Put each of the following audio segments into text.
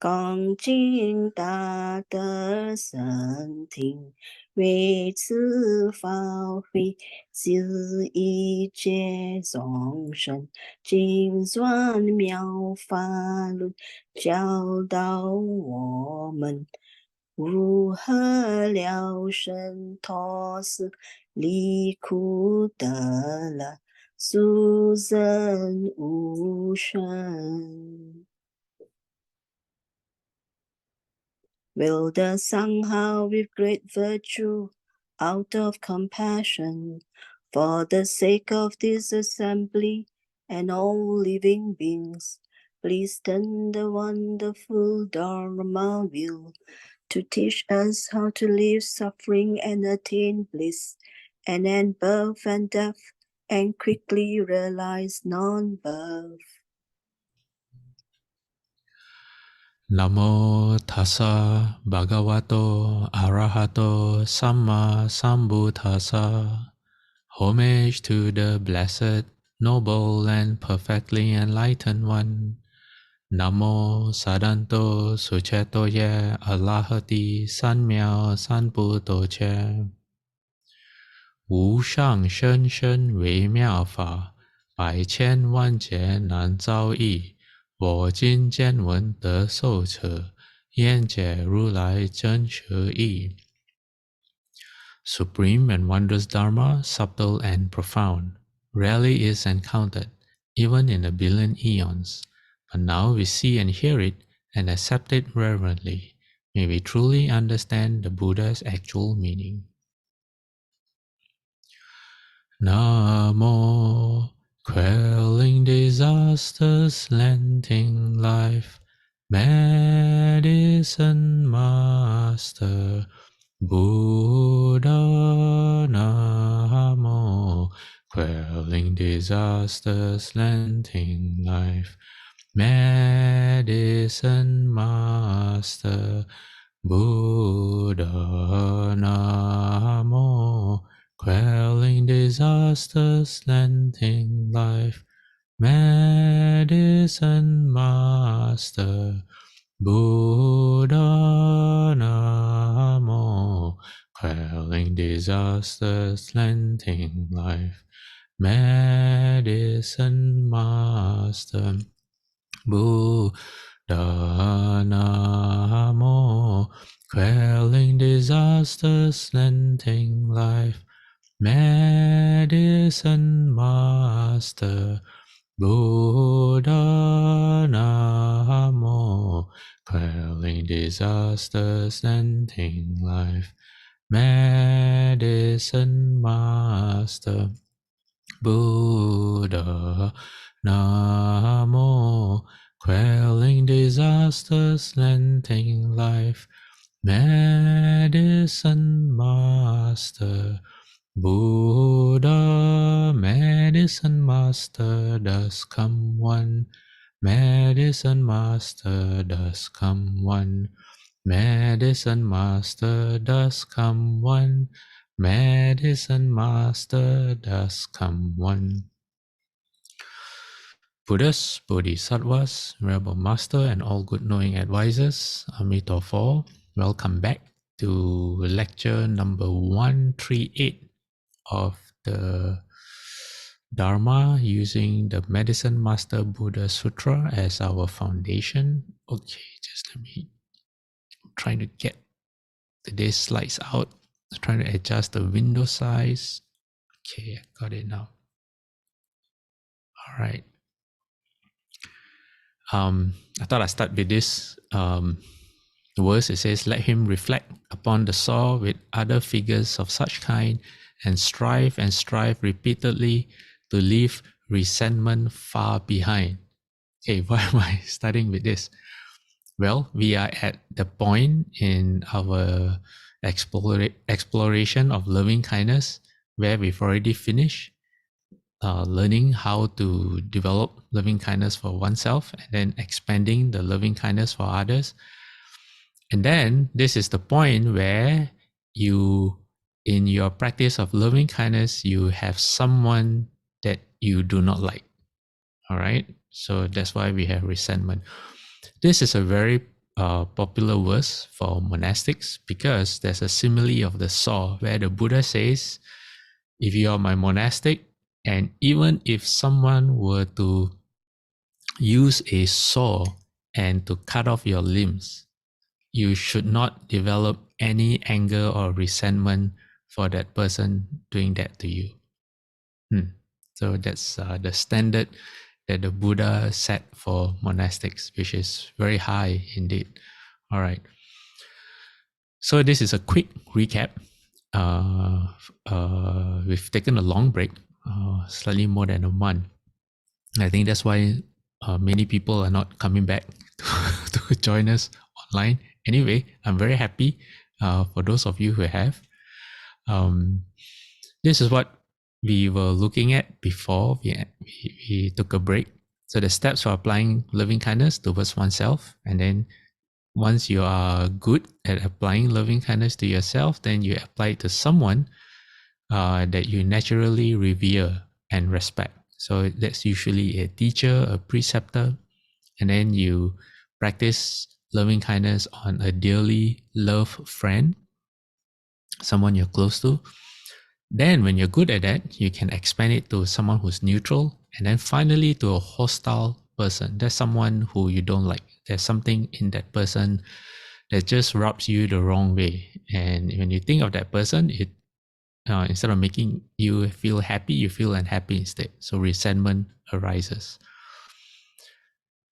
刚劲大德身体，为此发挥，治一切众生，精算妙法论，教导我们如何了生脱死，离苦得乐，殊胜无生。Will the somehow with great virtue, out of compassion, for the sake of this assembly and all living beings, please turn the wonderful Dharma wheel to teach us how to leave suffering and attain bliss, and end birth and death, and quickly realize non-birth. Namo tassa bhagavato arahato samma sambuddhassa. Homage to the blessed, noble and perfectly enlightened one. Namo sadanto suchetoye alahati sanmyao sanbuddho 无上甚深微妙法，百千万劫难遭遇。我今见闻得受持，愿解如来真实义。Supreme and wondrous Dharma, subtle and profound, rarely is encountered, even in a billion eons. But now we see and hear it and accept it reverently. May we truly understand the Buddha's actual meaning. Namo, quelling disasters, lending life, Medicine Master Buddha. Namo, quelling disasters, lending life, Medicine Master Buddha. Namo, quelling disasters, lending life, Medicine Master Buddha. Namo, quelling disasters, lending life, Medicine Master Buddha. Namo, quelling disasters, lending life, Medicine Master Buddha. Namo, quelling disasters, lending life, Medicine Master Buddha. Namo, quelling disasters, lending life, Medicine Master Buddha. Medicine Master does come one, Medicine Master does come one, Medicine Master does come one, Medicine Master does come one. Buddhas, Bodhisattvas, Venerable Master, and all good knowing advisors, Amitabha, welcome back to lecture number 138 of the Dharma using the Medicine Master Buddha Sutra as our foundation. Okay, just let me, I'm trying to get today's slides out. I'm trying to adjust the window size. Okay, I got it now. All right. I thought I'd start with this verse. It says, let him reflect upon the saw with other figures of such kind and strive repeatedly to leave resentment far behind. Okay, why am I starting with this? Well, we are at the point in our exploration of loving kindness where we've already finished learning how to develop loving kindness for oneself and then expanding the loving kindness for others. And then this is the point where you, in your practice of loving kindness, you have someone that you do not like. All right. So that's why we have resentment. This is a very popular verse for monastics because there's a simile of the saw where the Buddha says, if you are my monastic, and even if someone were to use a saw and to cut off your limbs, you should not develop any anger or resentment for that person doing that to you. So that's the standard that the Buddha set for monastics, which is very high indeed. All right. So this is a quick recap. We've taken a long break, slightly more than a month. I think that's why many people are not coming back to join us online. Anyway, I'm very happy for those of you who have. This is what we were looking at before we took a break. So the steps for applying loving kindness towards oneself, and then once you are good at applying loving kindness to yourself, then you apply it to someone that you naturally revere and respect. So that's usually a teacher, a preceptor, and then you practice loving kindness on a dearly loved friend, someone you're close to. Then when you're good at that, you can expand it to someone who's neutral, and then finally to a hostile person. That's someone who you don't like. There's something in that person that just rubs you the wrong way. And when you think of that person, it instead of making you feel happy, you feel unhappy instead. So resentment arises.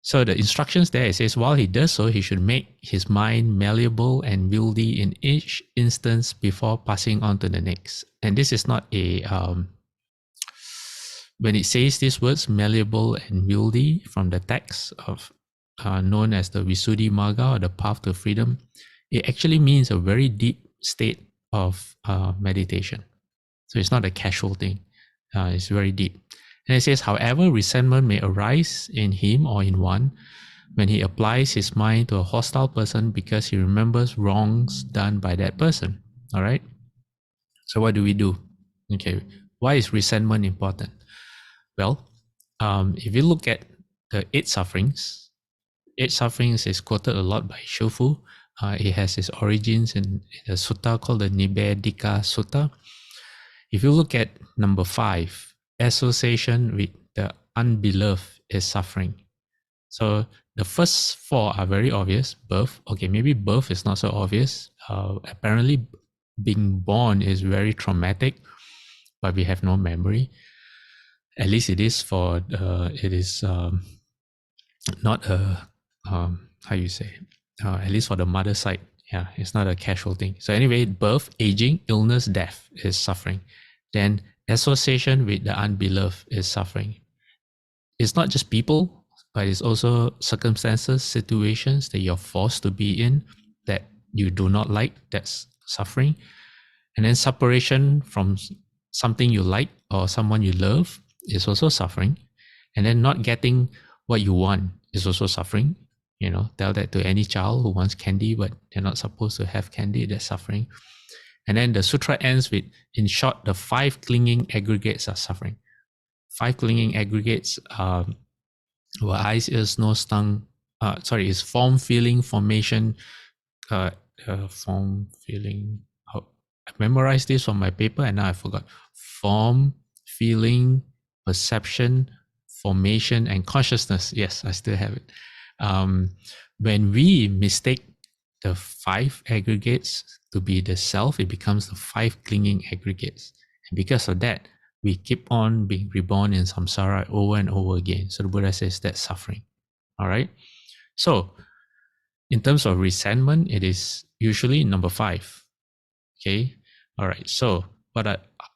So the instructions there, it says, while he does so, he should make his mind malleable and wieldy in each instance before passing on to the next. And this is not a, when it says these words, malleable and wieldy, from the text of known as the Visuddhimagga, or the path to freedom, it actually means a very deep state of meditation. So it's not a casual thing. It's very deep. And it says, however, resentment may arise in him or in one when he applies his mind to a hostile person because he remembers wrongs done by that person. All right. So what do we do? Okay. Why is resentment important? Well, if you look at the eight sufferings is quoted a lot by Shofu. It has its origins in a sutta called the Nibbedika Sutta. If you look at number 5, association with the unbeloved is suffering. So the first 4 are very obvious. Birth, okay, maybe birth is not so obvious. Apparently, being born is very traumatic, but we have no memory. At least it is for it is not a how you say at least for the mother side. Yeah, it's not a casual thing. So anyway, birth, aging, illness, death is suffering. Then association with the unbeloved is suffering. It's not just people, but it's also circumstances, situations that you're forced to be in that you do not like. That's suffering. And then separation from something you like or someone you love is also suffering. And then not getting what you want is also suffering. You know, tell that to any child who wants candy, but they're not supposed to have candy, that's suffering. And then the sutra ends with, in short, the 5 clinging aggregates are suffering. 5 clinging aggregates were eyes, ears, nose, tongue. Is form, feeling, formation, form, feeling. I memorized this from my paper and now I forgot. Form, feeling, perception, formation, and consciousness. Yes, I still have it. When we mistake the 5 aggregates to be the self, it becomes the 5 clinging aggregates. And because of that, we keep on being reborn in samsara over and over again. So the Buddha says that's suffering. All right. So in terms of resentment, it is usually number 5. Okay. All right. So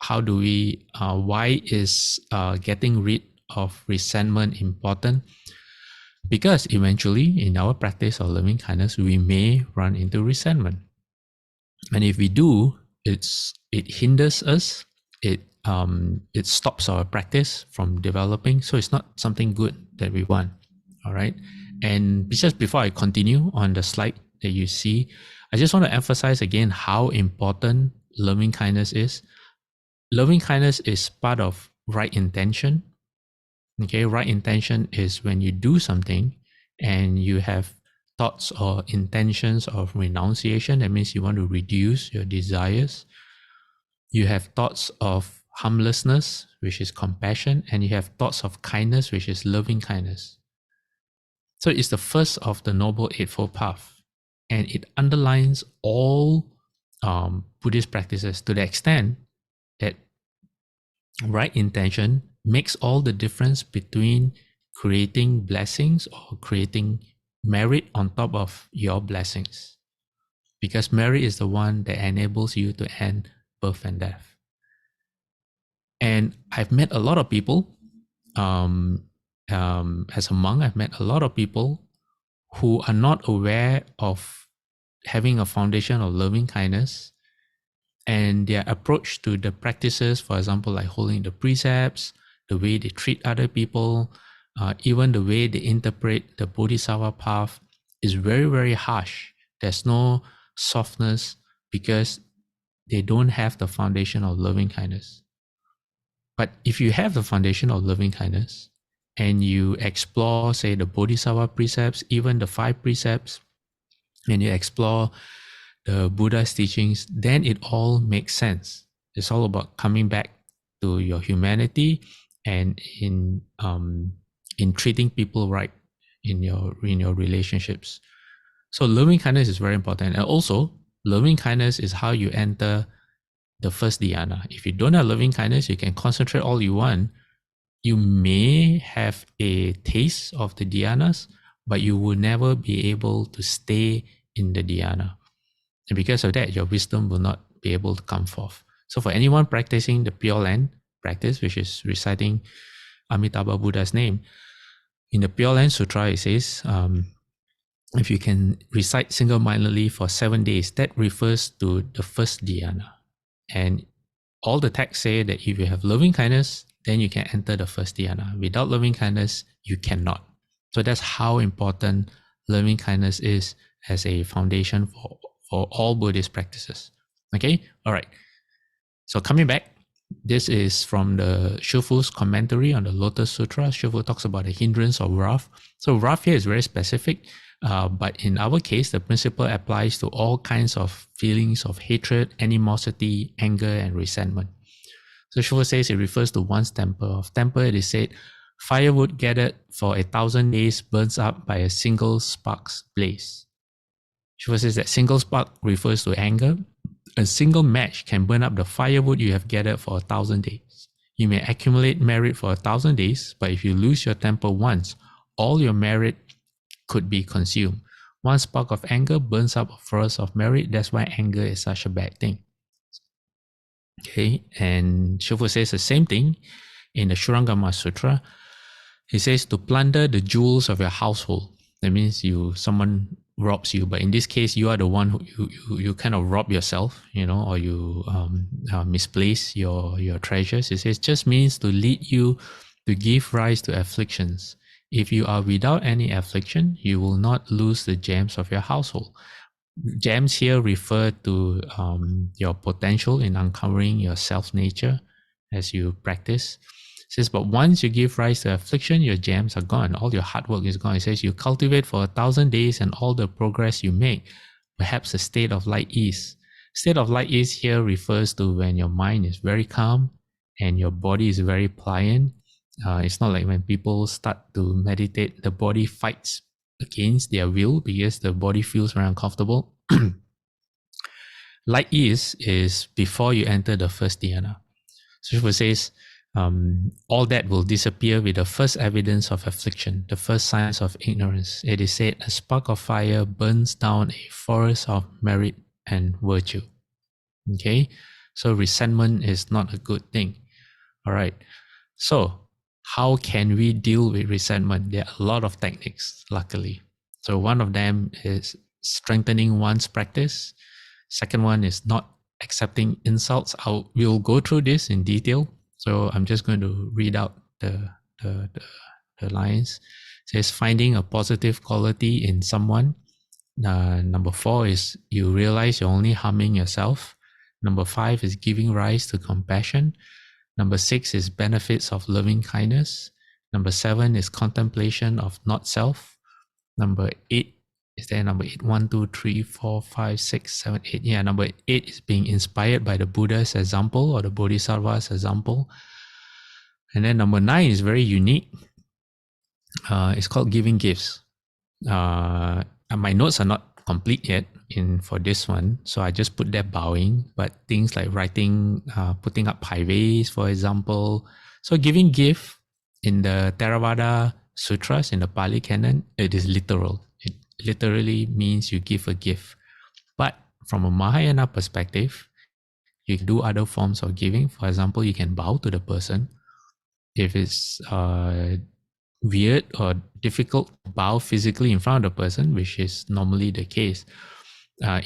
how do we, why is getting rid of resentment important? Because eventually in our practice of loving kindness, we may run into resentment. And if we do, it hinders us. It stops our practice from developing. So it's not something good that we want. All right. And just before I continue on the slide that you see, I just want to emphasize again how important loving kindness is. Loving kindness is part of right intention. Okay, right intention is when you do something and you have thoughts or intentions of renunciation. That means you want to reduce your desires. You have thoughts of harmlessness, which is compassion, and you have thoughts of kindness, which is loving kindness. So it's the first of the Noble Eightfold Path, and it underlines all Buddhist practices to the extent that right intention makes all the difference between creating blessings or creating merit on top of your blessings. Because merit is the one that enables you to end birth and death. And I've met a lot of people, as a monk, I've met a lot of people who are not aware of having a foundation of loving kindness, and their approach to the practices, for example, like holding the precepts, the way they treat other people, even the way they interpret the Bodhisattva path is very, very harsh. There's no softness because they don't have the foundation of loving kindness. But if you have the foundation of loving kindness and you explore, say, the Bodhisattva precepts, even the 5 precepts, and you explore the Buddha's teachings, then it all makes sense. It's all about coming back to your humanity and in treating people right in your relationships. So loving kindness is very important, and also loving kindness is how you enter the first dhyana. If you don't have loving kindness, you can concentrate all you want. You may have a taste of the dhyanas, but you will never be able to stay in the dhyana. And because of that, your wisdom will not be able to come forth. So for anyone practicing the Pure Land practice, which is reciting Amitabha Buddha's name, in the Pure Land Sutra, it says, if you can recite single-mindedly for 7 days, that refers to the first dhyana. And all the texts say that if you have loving kindness, then you can enter the first dhyana. Without loving kindness, you cannot. So that's how important loving kindness is as a foundation for all Buddhist practices. Okay? All right. So coming back, this is from the Shufu's commentary on the Lotus Sutra. Shufu talks about the hindrance of wrath. So wrath here is very specific, but in our case, the principle applies to all kinds of feelings of hatred, animosity, anger, and resentment. So Shufu says it refers to one's temper. Of temper, it is said, firewood gathered for 1,000 days burns up by a single spark's blaze. Shufu says that single spark refers to anger. A single match can burn up the firewood you have gathered for 1,000 days. You may accumulate merit for 1,000 days, but if you lose your temper once, all your merit could be consumed. One spark of anger burns up a forest of merit. That's why anger is such a bad thing. Okay, and Shufu says the same thing in the Shurangama Sutra. He says to plunder the jewels of your household. That means someone robs you, but in this case, you are the one who you kind of rob yourself, or you misplace your treasures. It says just means to lead you to give rise to afflictions. If you are without any affliction, you will not lose the gems of your household. Gems here refer to your potential in uncovering your self-nature as you practice. It says, but once you give rise to affliction, your gems are gone. All your hard work is gone. It says you cultivate for 1,000 days and all the progress you make, perhaps a state of light ease. State of light ease here refers to when your mind is very calm and your body is very pliant. It's not like when people start to meditate, the body fights against their will because the body feels very uncomfortable. Light ease is before you enter the first dhyana. So Shiva says, all that will disappear with the first evidence of affliction, the first signs of ignorance. It is said, a spark of fire burns down a forest of merit and virtue. Okay, so resentment is not a good thing. All right, so how can we deal with resentment? There are a lot of techniques, luckily. So one of them is strengthening one's practice. Second one is not accepting insults. We'll go through this in detail. So I'm just going to read out the lines. It says finding a positive quality in someone. Number 4 is you realize you're only harming yourself. Number 5 is giving rise to compassion. Number 6 is benefits of loving kindness. Number 7 is contemplation of not self. Number 8 is there number 8? 1, 2, 3, 4, 5, 6, 7, 8. Yeah, number 8 is being inspired by the Buddha's example or the Bodhisattva's example. And then number 9 is very unique. It's called giving gifts. My notes are not complete yet for this one, so I just put there bowing. But things like writing, putting up paives, for example. So giving gift in the Theravada sutras in the Pali Canon, it is literal. It literally means you give a gift. But from a Mahayana perspective, you can do other forms of giving. For example, you can bow to the person. If it's weird or difficult to bow physically in front of the person, which is normally the case,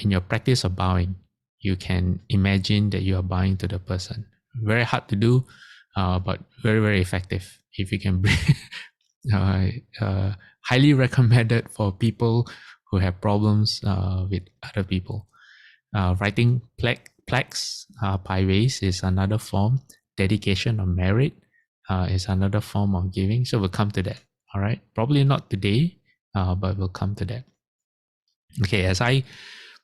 in your practice of bowing, you can imagine that you are bowing to the person. Very hard to do, but very, very effective. If you can bring, highly recommended for people who have problems with other people. Writing plaques, paives is another form. Dedication of merit is another form of giving. So we'll come to that. All right. Probably not today, but we'll come to that. Okay.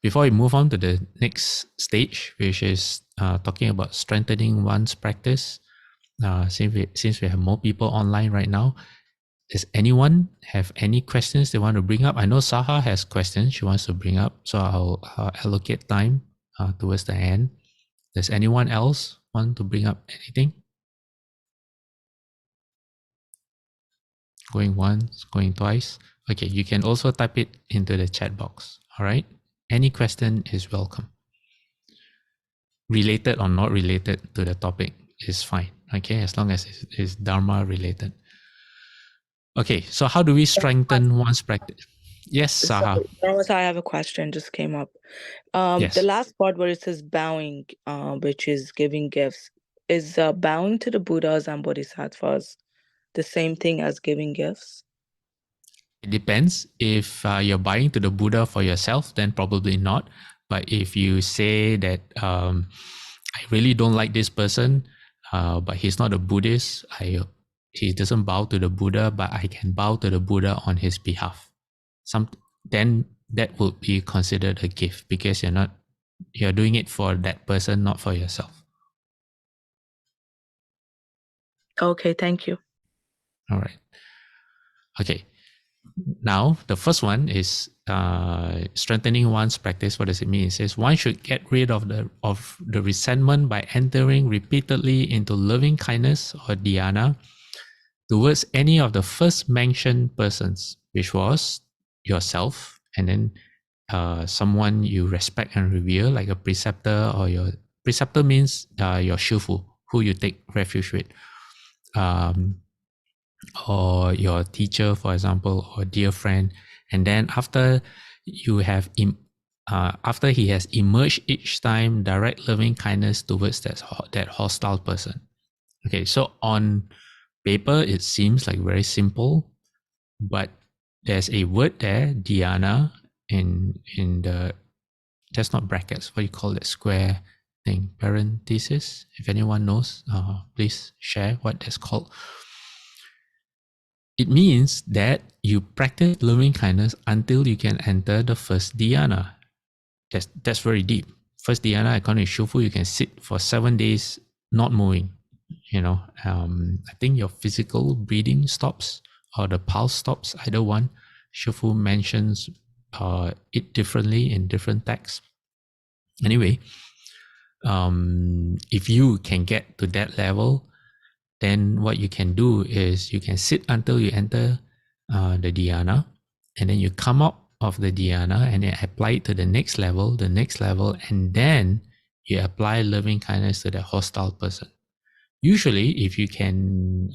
Before we move on to the next stage, which is talking about strengthening one's practice, since we have more people online right now, does anyone have any questions they want to bring up? I know Saha has questions she wants to bring up, so I'll allocate time towards the end. Does anyone else want to bring up anything? Going once, going twice. Okay, you can also type it into the chat box. All right. Any question is welcome. Related or not related to the topic is fine. Okay, as long as it's Dharma related. Okay, so how do we strengthen one's practice? Yes, Saha. I have a question, just came up. Yes. The last part where it says bowing, which is giving gifts, is bowing to the Buddhas and Bodhisattvas the same thing as giving gifts? It depends. If you're buying to the Buddha for yourself, then probably not. But if you say that I really don't like this person, but he's not a Buddhist, he doesn't bow to the Buddha, but I can bow to the Buddha on his behalf. Then that would be considered a gift because you're doing it for that person, not for yourself. Okay, thank you. All right. Okay. Now, the first one is strengthening one's practice. What does it mean? It says one should get rid of the resentment by entering repeatedly into loving kindness or dhyana towards any of the first mentioned persons, which was yourself, and then someone you respect and revere, like a preceptor, or your preceptor means your shifu, who you take refuge with. Or your teacher, for example, or dear friend, and then after he has emerged each time, direct loving kindness towards that hostile person. Okay, so on paper it seems like very simple, but there's a word there, dhyana, in the, that's not brackets. What do you call that square thing? Parenthesis. If anyone knows, please share what that's called. It means that you practice loving kindness until you can enter the first dhyana. That's very deep. First dhyana, according to Shufu, you can sit for 7 days not moving. I think your physical breathing stops or the pulse stops, either one. Shufu mentions it differently in different texts. Anyway, if you can get to that level, then what you can do is you can sit until you enter the dhyana, and then you come out of the dhyana and then apply it to the next level, and then you apply loving kindness to the hostile person. Usually, if you can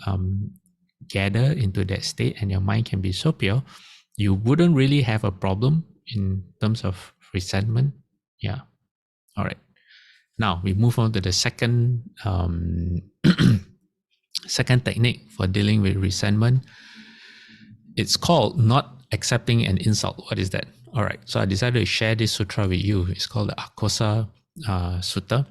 gather into that state and your mind can be so pure, you wouldn't really have a problem in terms of resentment. Yeah. All right. Now we move on to the second second technique for dealing with resentment. It's called not accepting an insult. What is that? All right. So I decided to share this sutra with you. It's called the Akosa Sutta.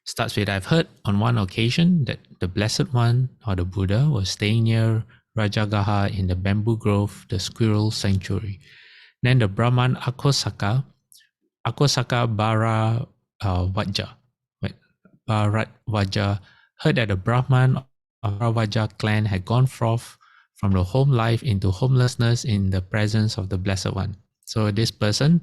Starts with, I've heard on one occasion that the Blessed One or the Buddha was staying near Rajagaha in the bamboo grove, the squirrel sanctuary. Then the Brahman Akosaka Bara Bharadvaja heard that the Brahman of Bharadvaja clan had gone forth from the home life into homelessness in the presence of the Blessed One. So this person,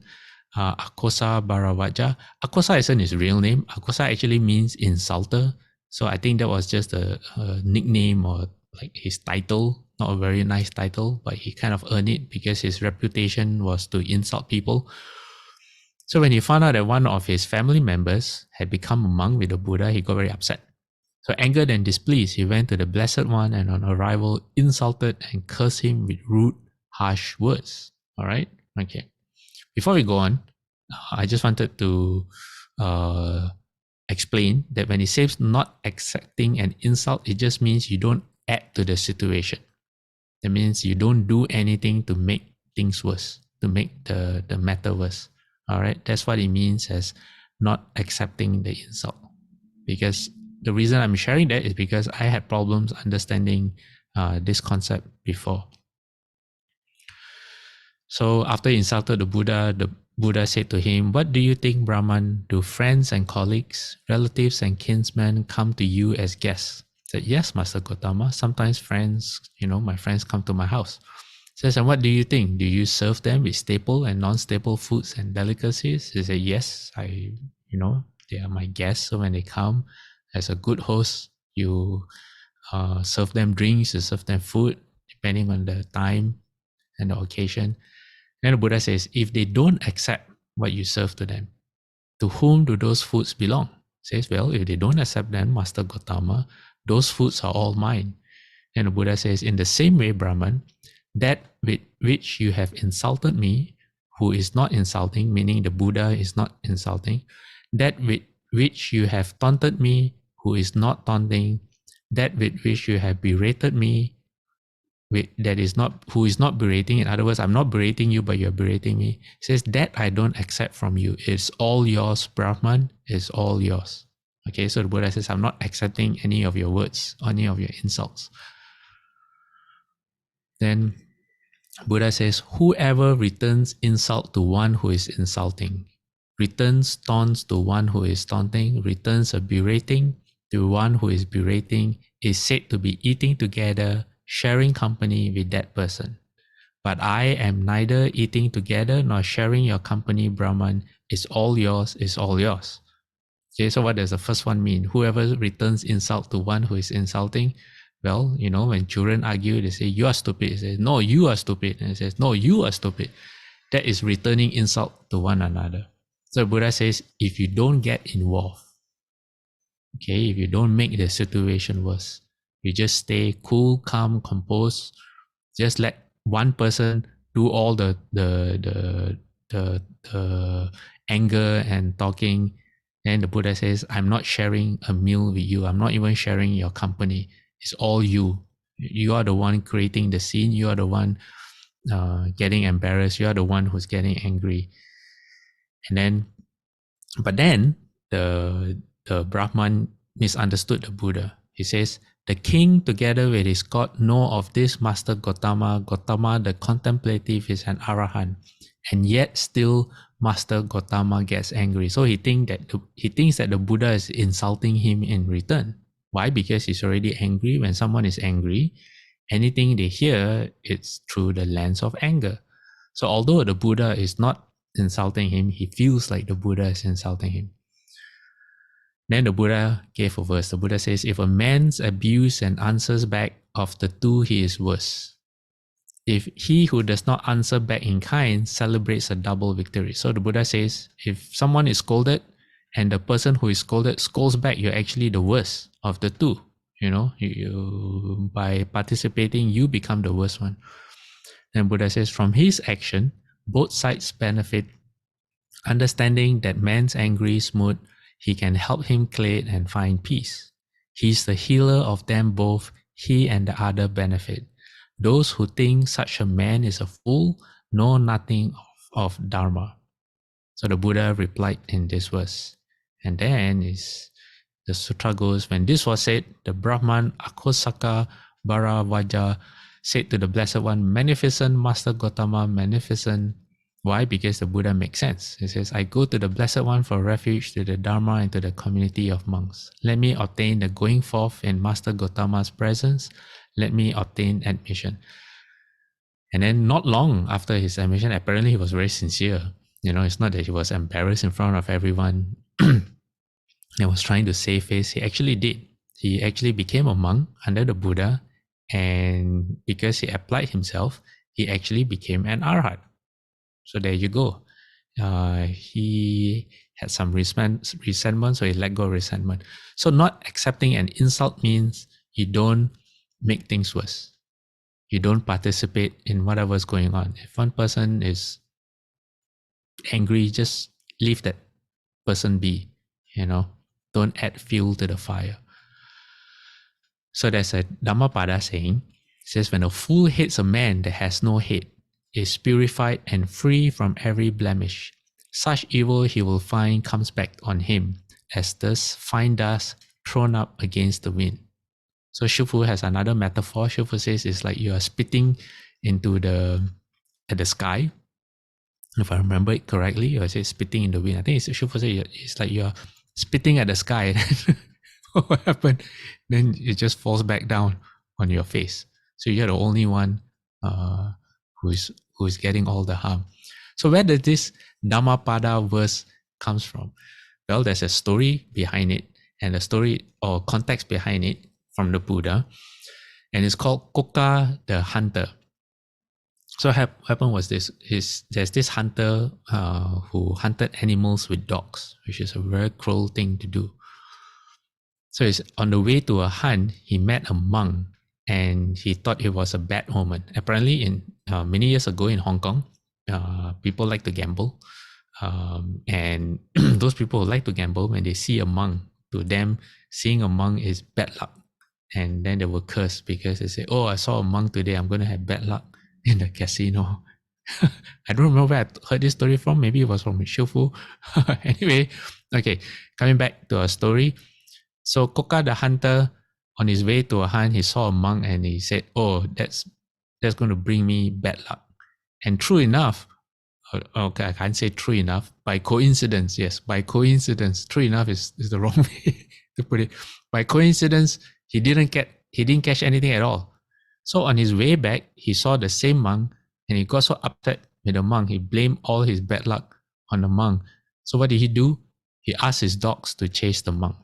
Akosa Bharadvaja, Akosa isn't his real name. Akosa actually means insulter. So I think that was just a nickname or like his title, not a very nice title, but he kind of earned it because his reputation was to insult people. So when he found out that one of his family members had become a monk with the Buddha, he got very upset. So angered and displeased, he went to the Blessed One and on arrival insulted and cursed him with rude, harsh words. All right? Okay. Before we go on, I just wanted to explain that when he says not accepting an insult, it just means you don't add to the situation. That means you don't do anything to make things worse, to make the matter worse. All right, that's what it means as not accepting the insult. Because the reason I'm sharing that is because I had problems understanding this concept before. So after he insulted the Buddha said to him, "What do you think, Brahman? Do friends and colleagues, relatives and kinsmen come to you as guests?" He said, "Yes, Master Gotama. Sometimes friends, my friends come to my house." He says, "And what do you think? Do you serve them with staple and non-staple foods and delicacies?" He said, "Yes, they are my guests. So when they come, as a good host, you serve them drinks, you serve them food, depending on the time and the occasion." Then the Buddha says, "If they don't accept what you serve to them, to whom do those foods belong?" He says, "Well, if they don't accept them, Master Gotama, those foods are all mine." And the Buddha says, "In the same way, Brahman, that with which you have insulted me, who is not insulting," meaning the Buddha is not insulting, "that with which you have taunted me, who is not taunting, that with which you have berated me, who is not berating. In other words, I'm not berating you, but you're berating me." He says, "That I don't accept from you. It's all yours, Brahman. It's all yours." Okay, so the Buddha says, "I'm not accepting any of your words, any of your insults." Then Buddha says, "Whoever returns insult to one who is insulting, returns taunts to one who is taunting, returns a berating to one who is berating, is said to be eating together, sharing company with that person. But I am neither eating together nor sharing your company, Brahman. It's all yours, it's all yours." Okay, so what does the first one mean? Whoever returns insult to one who is insulting. Well, when children argue, they say, "You are stupid." They say, "No, you are stupid." And it says, "No, you are stupid." That is returning insult to one another. So Buddha says, if you don't get involved, okay, if you don't make the situation worse, you just stay cool, calm, composed, just let one person do all the anger and talking. Then the Buddha says, "I'm not sharing a meal with you. I'm not even sharing your company. It's all you. You are the one creating the scene. You are the one getting embarrassed. You are the one who's getting angry." But then the Brahman misunderstood the Buddha. He says, "The king together with his court know of this Master Gotama. Gotama the contemplative is an arahant, and yet still Master Gotama gets angry." So he thinks that the Buddha is insulting him in return. Why? Because he's already angry. When someone is angry, anything they hear, it's through the lens of anger. So although the Buddha is not insulting him, he feels like the Buddha is insulting him. Then the Buddha gave a verse. The Buddha says, "If a man's abused and answers back, of the two he is worse. If he who does not answer back in kind celebrates a double victory." So the Buddha says, if someone is scolded and the person who is scolded scolds back, you're actually the worst of the two. You by participating, you become the worst one. And Buddha says, from his action, both sides benefit. Understanding that man's angry mood, he can help him clear it and find peace. He's the healer of them both. He and the other benefit. Those who think such a man is a fool know nothing of Dharma. So the Buddha replied in this verse. And then the sutra goes, when this was said, the Brahman Akosaka Bharadvaja said to the Blessed One, "Magnificent Master Gotama, magnificent Why? Because the Buddha makes sense. He says, I go to the Blessed One for refuge, to the Dharma and to the community of monks. Let me obtain the going forth in Master Gotama's presence. Let me obtain admission. And then not long after his admission, apparently he was very sincere. It's not that he was embarrassed in front of everyone and was trying to save face. He actually did. He actually became a monk under the Buddha. And because he applied himself, he actually became an arhat. So there you go. He had some resentment, so he let go of resentment. So not accepting an insult means you don't make things worse. You don't participate in whatever's going on. If one person is angry, just leave that person be. Don't add fuel to the fire. So there's a Dhammapada saying, it says, when a fool hates a man that has no hate, is purified and free from every blemish, such evil he will find comes back on him, as does fine dust thrown up against the wind. So Shufu has another metaphor. Shufu says it's like you are spitting into the sky. If I remember it correctly, you say spitting in the wind. I think Shufu says it's like you are spitting at the sky. What happened? Then it just falls back down on your face. So you're the only one who is getting all the harm. So where does this Dhammapada verse comes from? Well, there's a story behind it, and a story or context behind it from the Buddha, and it's called Koka the Hunter. So what happened was this: there's this hunter who hunted animals with dogs, which is a very cruel thing to do. So it's on the way to a hunt, he met a monk, and he thought it was a bad omen. Apparently, in many years ago in Hong Kong, people like to gamble, and those people who like to gamble, when they see a monk, to them, seeing a monk is bad luck, and then they will curse because they say, "Oh, I saw a monk today. I'm going to have bad luck in the casino." I don't remember where I heard this story from. Maybe it was from Shufu. Anyway, okay, coming back to our story. So Koka the hunter, on his way to a hunt, he saw a monk and he said, "Oh, that's going to bring me bad luck." And true enough, okay, I can't say true enough. By coincidence, yes, by coincidence. True enough is the wrong way to put it. By coincidence, he didn't catch anything at all. So on his way back, he saw the same monk, and he got so upset with the monk, he blamed all his bad luck on the monk. So what did he do? He asked his dogs to chase the monk.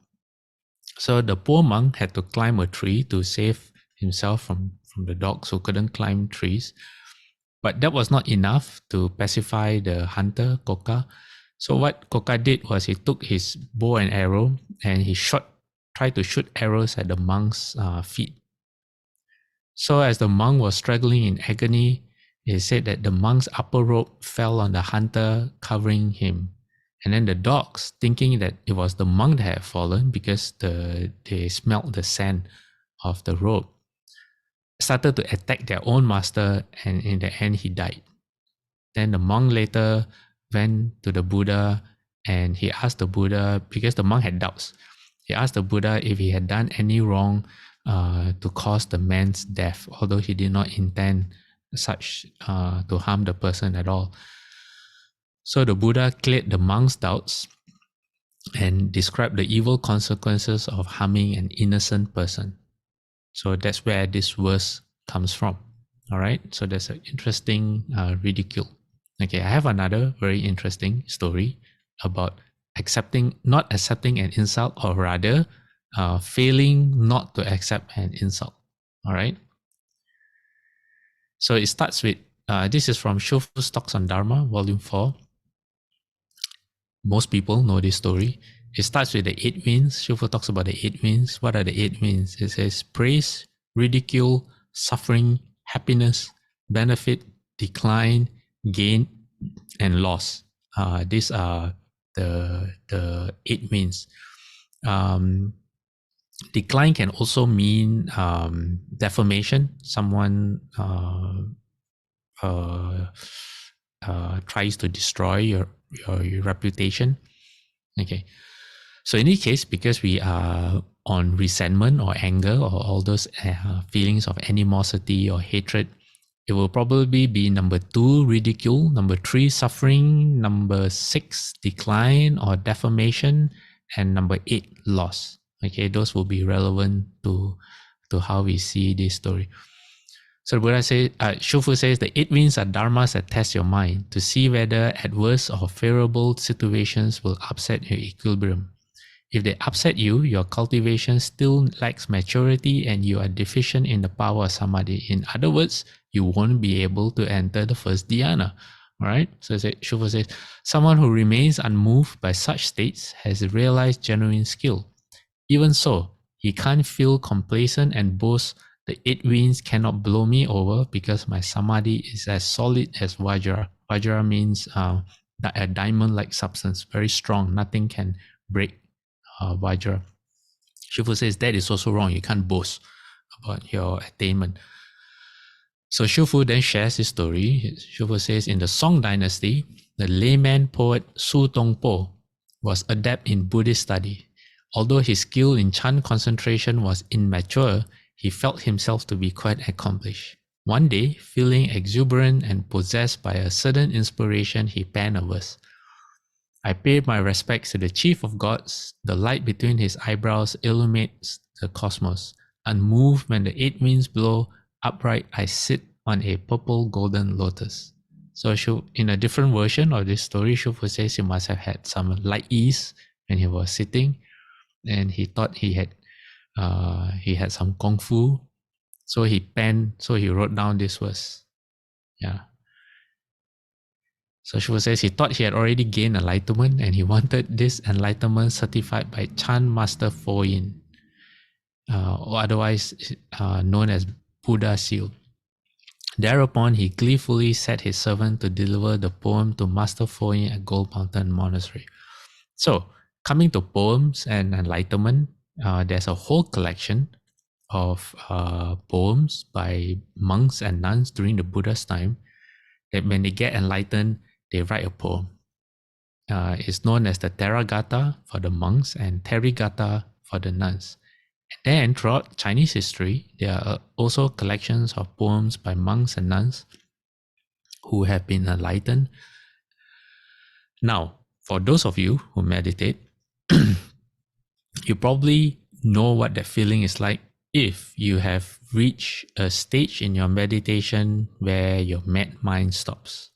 So the poor monk had to climb a tree to save himself from the dogs who couldn't climb trees. But that was not enough to pacify the hunter, Koka. So what Koka did was he took his bow and arrow and he tried to shoot arrows at the monk's feet. So as the monk was struggling in agony, he said that the monk's upper robe fell on the hunter, covering him. And then the dogs, thinking that it was the monk that had fallen because they smelled the scent of the robe, started to attack their own master, and in the end he died. Then the monk later went to the Buddha and he asked the Buddha, because the monk had doubts, he asked the Buddha if he had done any wrong to cause the man's death, although he did not intend such to harm the person at all. So the Buddha cleared the monk's doubts and described the evil consequences of harming an innocent person. So that's where this verse comes from. All right, so there's an interesting ridicule. Okay, I have another very interesting story about not accepting an insult, or rather failing not to accept an insult. All right. So it starts with, this is from Shufu's Talks on Dharma, Volume 4. Most people know this story. It starts with the 8 winds. Shufu talks about the 8 winds. What are the 8 winds? It says praise, ridicule, suffering, happiness, benefit, decline, gain, and loss. These are the 8 winds. Decline can also mean defamation. Someone tries to destroy your reputation. Okay. So in this case, because we are on resentment or anger or all those feelings of animosity or hatred, It will probably be number 2, ridicule, number 3, suffering, number 6, decline or deformation, and number 8, loss. Okay, those will be relevant to how we see this story. So Buddha says, Shufu says, the 8 winds are dharmas that test your mind to see whether adverse or favorable situations will upset your equilibrium. If they upset you, your cultivation still lacks maturity and you are deficient in the power of samadhi. In other words, you won't be able to enter the first dhyana. Alright? So Shufu says, someone who remains unmoved by such states has realized genuine skill. Even so, he can't feel complacent and boast, the 8 winds cannot blow me over because my samadhi is as solid as Vajra. Vajra means a diamond-like substance, very strong, nothing can break Vajra. Shufu says that is also wrong. You can't boast about your attainment. So Shufu then shares his story. Shufu says, in the Song dynasty, the layman poet Su Tongpo was adept in Buddhist study. Although his skill in Chan concentration was immature, he felt himself to be quite accomplished. One day, feeling exuberant and possessed by a sudden inspiration, he penned a verse. I pay my respects to the chief of gods. The light between his eyebrows illuminates the cosmos. Unmoved when the 8 winds blow, upright I sit on a purple golden lotus. So in a different version of this story, Shufu says he must have had some light ease when he was sitting, and he thought he had some kung fu. So he wrote down this verse. Yeah. So Shufu says he thought he had already gained enlightenment and he wanted this enlightenment certified by Chan Master Foyin, or otherwise known as Buddha Seal. Thereupon he gleefully set his servant to deliver the poem to Master Foyin at Gold Mountain Monastery. So coming to poems and enlightenment, there's a whole collection of poems by monks and nuns during the Buddha's time that when they get enlightened, they write a poem. It's known as the Tathagata for the monks and Tathagata for the nuns. And then throughout Chinese history, there are also collections of poems by monks and nuns who have been enlightened. Now, for those of you who meditate, you probably know what that feeling is like if you have reached a stage in your meditation where your mind stops.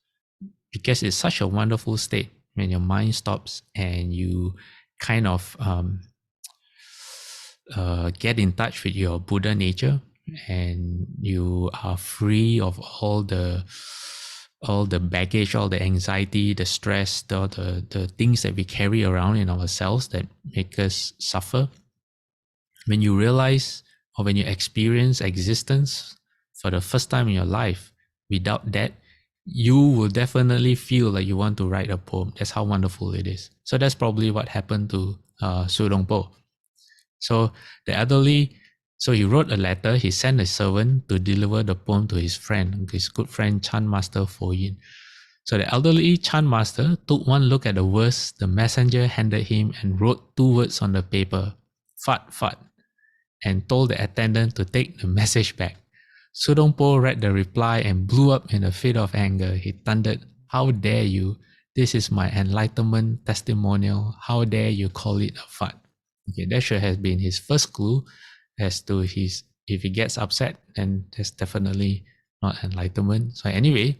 Because it's such a wonderful state when your mind stops and you kind of get in touch with your Buddha nature, and you are free of all the baggage, all the anxiety, the stress, the things that we carry around in ourselves that make us suffer. When you realize or when you experience existence for the first time in your life without that, you will definitely feel like you want to write a poem. That's how wonderful it is. So that's probably what happened to Su Dongpo. So he wrote a letter. He sent a servant to deliver the poem to his friend, his good friend Chan Master Foyin. So the elderly Chan Master took one look at the verse the messenger handed him and wrote 2 words on the paper, "Fat Fat," and told the attendant to take the message back. Su Dongpo read the reply and blew up in a fit of anger. He thundered, "How dare you? This is my enlightenment testimonial. How dare you call it a fat?" Okay, that should have been his first clue as to if he gets upset, then that's definitely not enlightenment. So anyway,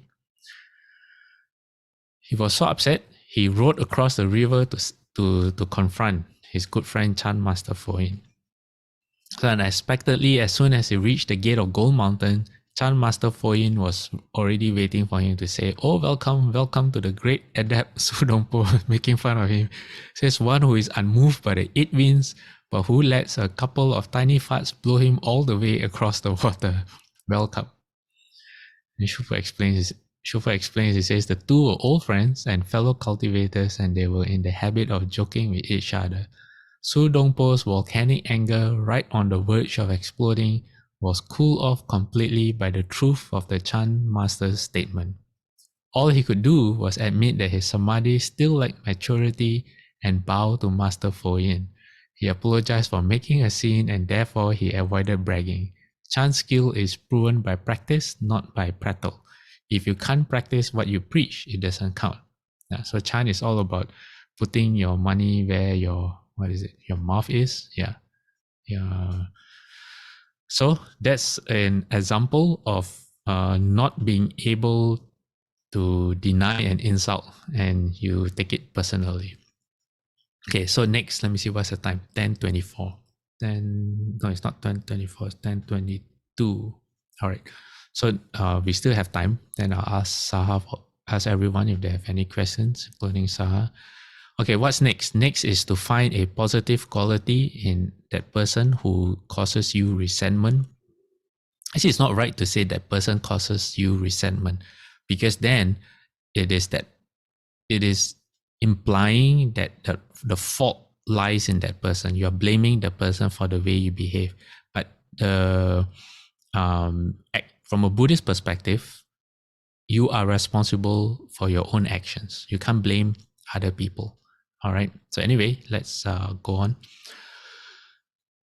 he was so upset, he rowed across the river to confront his good friend Chan Master Foyin. So unexpectedly, as soon as he reached the gate of Gold Mountain, Chan Master Foyin was already waiting for him to say, "Oh, welcome to the great adept Su Dongpo," making fun of him. Says, "One who is unmoved by the 8 winds, but who lets a couple of tiny farts blow him all the way across the water. Welcome." And Shufu explains, he says, the 2 were old friends and fellow cultivators, and they were in the habit of joking with each other. Su Dongpo's volcanic anger, right on the verge of exploding, was cooled off completely by the truth of the Chan Master's statement. All he could do was admit that his samadhi still lacked maturity and bow to Master Foyin. He apologized for making a scene and therefore he avoided bragging. Chan skill is proven by practice, not by prattle. If you can't practice what you preach, it doesn't count. So Chan is all about putting your money where your mouth is. Yeah. So that's an example of not being able to deny an insult and you take it personally. Okay, so next, let me see what's the time. 10:24. No, it's not 10:24, it's 10:22. All right. So we still have time. Then I'll ask everyone if they have any questions, including Saha. Okay, what's next? Next is to find a positive quality in that person who causes you resentment. Actually, it's not right to say that person causes you resentment, because then it is implying that the fault lies in that person. You're blaming the person for the way you behave. But from a Buddhist perspective, you are responsible for your own actions. You can't blame other people. All right. So anyway, let's go on.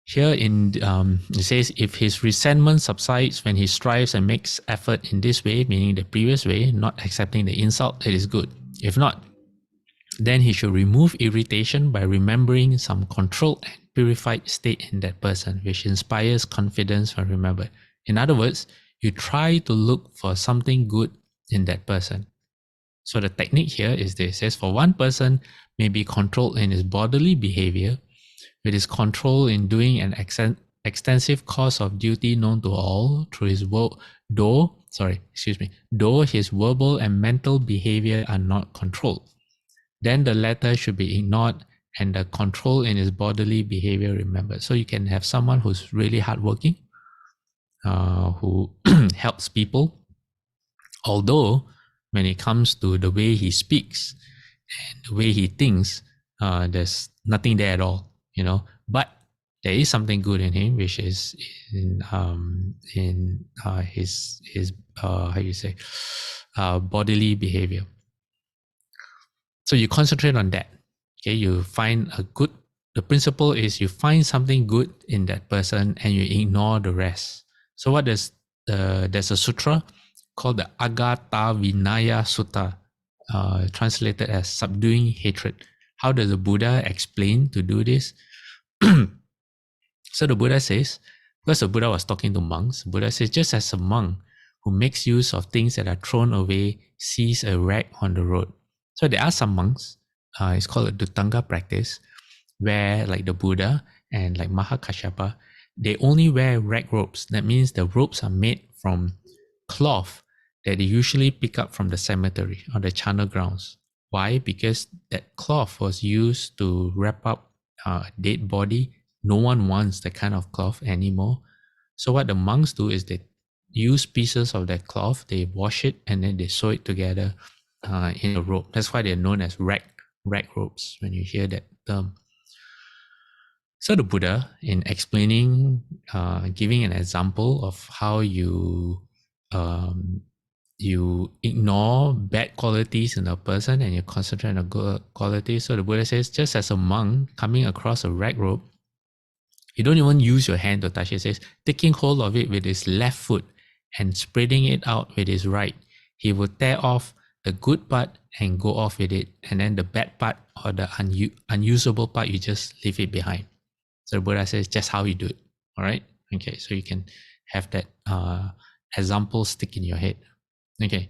Here it says, if his resentment subsides when he strives and makes effort in this way, meaning the previous way, not accepting the insult, it is good. If not, then he should remove irritation by remembering some controlled and purified state in that person, which inspires confidence when remembered. In other words, you try to look for something good in that person. So the technique here is this. It says, for one person may be controlled in his bodily behavior, with his control in doing an extensive course of duty known to all through his though his verbal and mental behavior are not controlled. Then the latter should be ignored and the control in his bodily behavior remembered. So you can have someone who's really hardworking, who helps people, although when it comes to the way he speaks and the way he thinks, there's nothing there at all, But there is something good in him, which is in his bodily behavior. So you concentrate on that. Okay, you find the principle is you find something good in that person and you ignore the rest. So there's a sutra called the Agata Vinaya Sutta, translated as subduing hatred. How does the Buddha explain to do this? So the Buddha says, because the Buddha was talking to monks, Buddha says, just as a monk who makes use of things that are thrown away sees a rag on the road. So there are some monks, it's called a Dutanga practice, where like the Buddha and like Mahakashyapa, they only wear rag robes. That means the robes are made from cloth that they usually pick up from the cemetery or the charnel grounds. Why? Because that cloth was used to wrap up a dead body. No one wants that kind of cloth anymore. So what the monks do is they use pieces of that cloth, they wash it, and then they sew it together in a robe. That's why they're known as rag robes when you hear that term. So the Buddha, in explaining, giving an example of how you ignore bad qualities in a person and you concentrate on the good qualities. So the Buddha says, just as a monk coming across a rag robe, you don't even use your hand to touch it. It says, taking hold of it with his left foot and spreading it out with his right, he will tear off the good part and go off with it. And then the bad part or the unusable part, you just leave it behind. So the Buddha says, just how you do it. All right. Okay. So you can have that example stick in your head. Okay.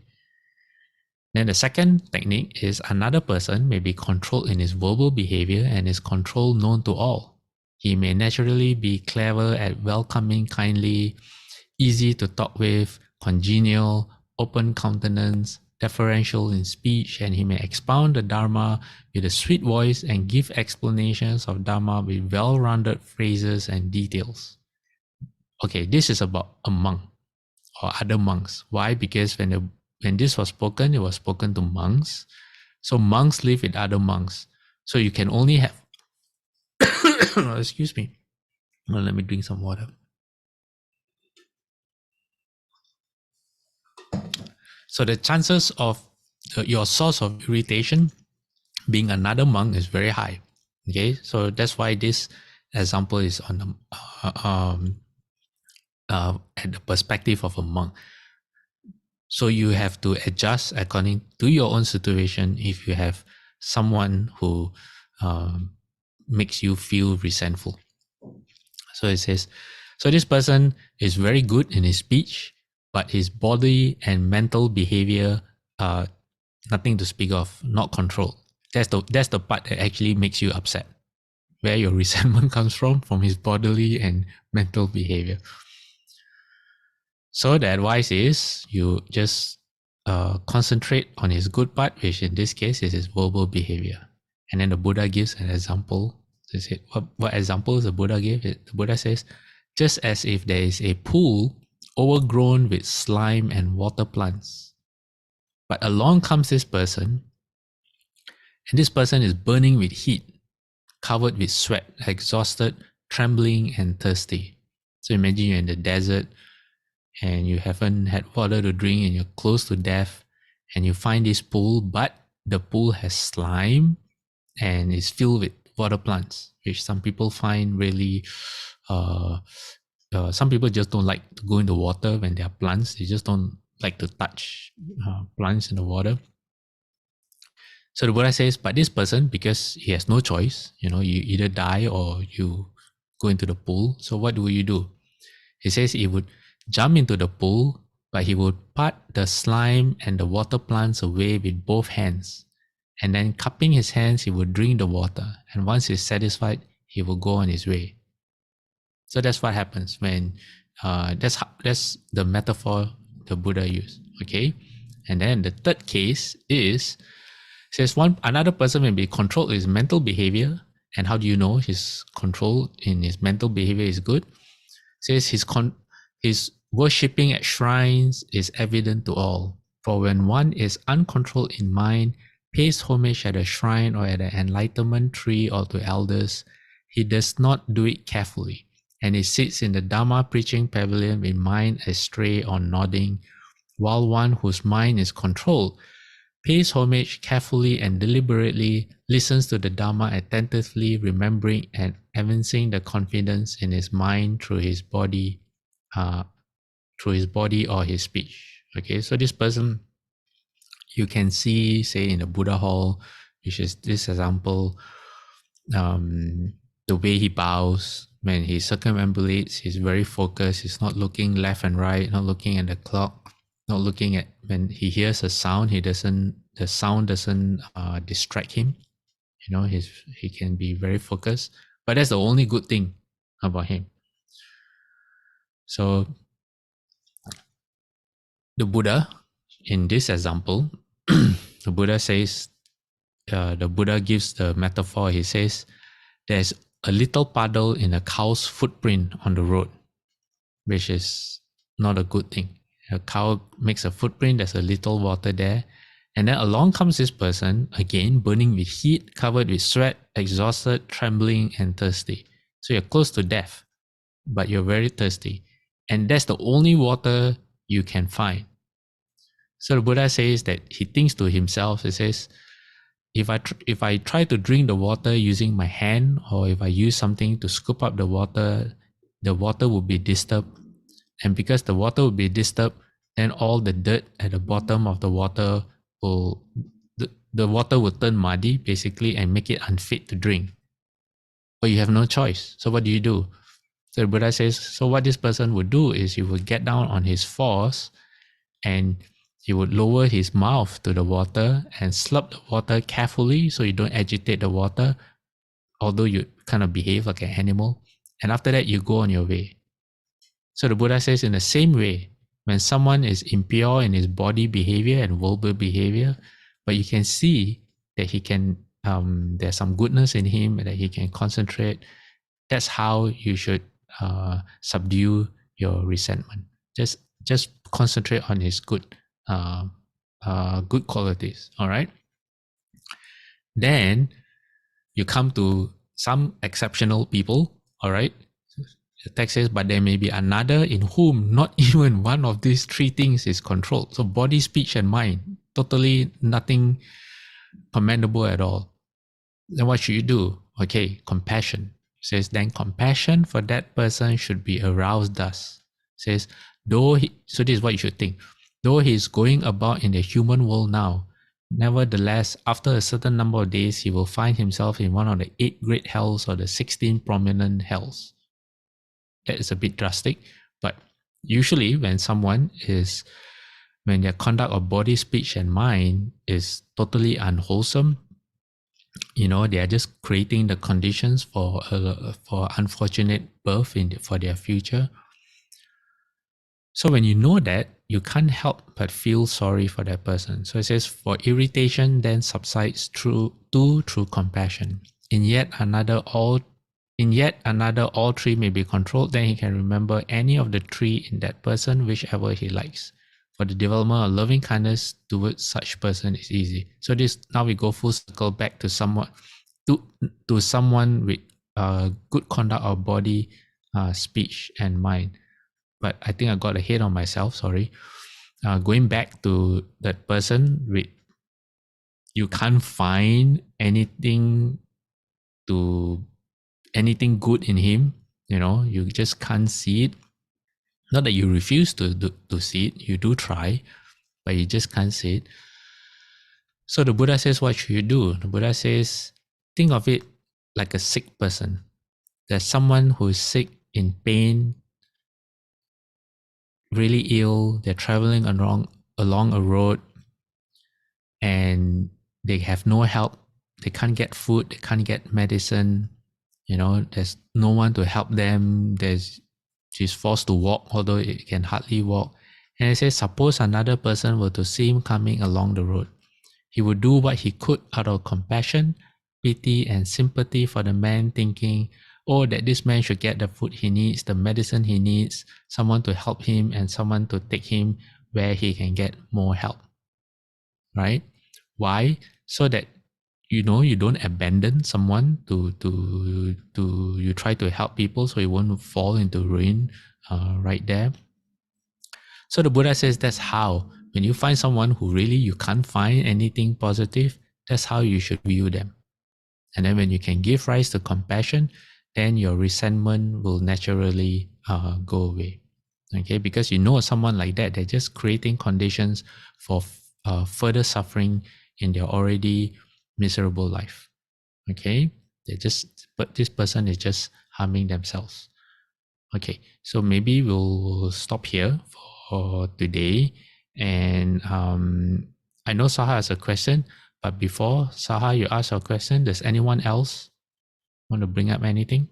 Then the second technique is another person may be controlled in his verbal behavior and is control known to all. He may naturally be clever at welcoming, kindly, easy to talk with, congenial, open countenance, deferential in speech, and he may expound the Dharma with a sweet voice and give explanations of Dharma with well-rounded phrases and details. Okay, this is about a monk or other monks. Why? Because when this was spoken, it was spoken to monks. So monks live with other monks. So you can only have excuse me. Well, let me drink some water. So the chances of your source of irritation being another monk is very high. Okay, so that's why this example is on at the perspective of a monk. So you have to adjust according to your own situation. If you have someone who makes you feel resentful. So it says, so this person is very good in his speech, but his body and mental behavior are nothing to speak of, not controlled. That's the part that actually makes you upset. Where your resentment comes from his bodily and mental behavior. So the advice is you just concentrate on his good part, which in this case is his verbal behavior. And then the Buddha gives an example. They said, what examples the Buddha gave? The Buddha says, just as if there is a pool overgrown with slime and water plants, but along comes this person, and this person is burning with heat, covered with sweat, exhausted, trembling, and thirsty. So imagine you're in the desert and you haven't had water to drink and you're close to death, and you find this pool, but the pool has slime and is filled with water plants, which some people find really some people just don't like to go into water when there are plants. They just don't like to touch plants in the water. So the Buddha says, but this person, because he has no choice, you either die or you go into the pool. So what will you do? He says he would jump into the pool, but he would pat the slime and the water plants away with both hands. And then cupping his hands, he would drink the water. And once he's satisfied, he will go on his way. So that's what happens when, that's the metaphor the Buddha used, okay? And then the third case is, says another person may be controlled his mental behavior. And how do you know his control in his mental behavior is good? Says his worshipping at shrines is evident to all. For when one is uncontrolled in mind, pays homage at a shrine or at an enlightenment tree or to elders, he does not do it carefully, and he sits in the Dharma preaching pavilion with mind astray or nodding, while one whose mind is controlled pays homage carefully and deliberately, listens to the Dharma attentively, remembering and evincing the confidence in his mind through his body or his speech. Okay, so this person you can see, say in the Buddha hall, which is this example, the way he bows when he circumambulates, he's very focused. He's not looking left and right, not looking at the clock, not looking at when he hears a sound. The sound doesn't distract him. He can be very focused. But that's the only good thing about him. So the Buddha, in this example, the Buddha says, the Buddha gives the metaphor. He says, there's a little puddle in a cow's footprint on the road, which is not a good thing. A cow makes a footprint, there's a little water there. And then along comes this person, again, burning with heat, covered with sweat, exhausted, trembling, and thirsty. So you're close to death, but you're very thirsty. And that's the only water you can find. So the Buddha says that he thinks to himself, he says, if I try to drink the water using my hand, or if I use something to scoop up the water will be disturbed. And because the water will be disturbed, then all the dirt at the bottom of the water the water will turn muddy, basically, and make it unfit to drink. But you have no choice. So what do you do? So the Buddha says, so what this person would do is he would get down on his fours and he would lower his mouth to the water and slurp the water carefully so you don't agitate the water, although you kind of behave like an animal. And after that, you go on your way. So the Buddha says, in the same way, when someone is impure in his body behavior and verbal behavior, but you can see that he can, there's some goodness in him, that he can concentrate, that's how you should subdue your resentment. Just concentrate on his good qualities. All right. Then you come to some exceptional people. All right. The text says, but there may be another in whom not even one of these three things is controlled. So body, speech, and mind, totally nothing commendable at all. Then what should you do? Okay, compassion. It says, then compassion for that person should be aroused thus. says, so this is what you should think. Though he is going about in the human world now, nevertheless, after a certain number of days, he will find himself in one of the 8 great hells or the 16 prominent hells. That is a bit drastic, but usually when their conduct of body, speech, and mind is totally unwholesome, they are just creating the conditions for unfortunate birth for their future. So when you know that, you can't help but feel sorry for that person. So it says, for irritation then subsides through compassion. In yet another, all 3 may be controlled, then he can remember any of the 3 in that person, whichever he likes. For the development of loving kindness towards such person is easy. So now we go full circle back to someone with good conduct of body, speech, and mind. But I think I got ahead on myself, sorry. Going back to that person you can't find anything good in him, you just can't see it. Not that you refuse to see it, you do try, but you just can't see it. So the Buddha says, what should you do? The Buddha says, think of it like a sick person. There's someone who is sick, in pain, really ill, they're traveling along a road and they have no help. They can't get food, they can't get medicine, there's no one to help them. She's forced to walk, although it can hardly walk. And it says, suppose another person were to see him coming along the road. He would do what he could out of compassion, pity, and sympathy for the man, thinking, that this man should get the food he needs, the medicine he needs, someone to help him, and someone to take him where he can get more help. Right? Why? So that you don't abandon someone you try to help people so you won't fall into ruin right there. So the Buddha says that's how, when you find someone who really you can't find anything positive, that's how you should view them. And then when you can give rise to compassion, then your resentment will naturally go away. Okay, because someone like that, they're just creating conditions for further suffering in their already miserable life. Okay, but this person is just harming themselves. Okay, so maybe we'll stop here for today. And I know Saha has a question, but before Saha, you ask your question, does anyone else want to bring up anything?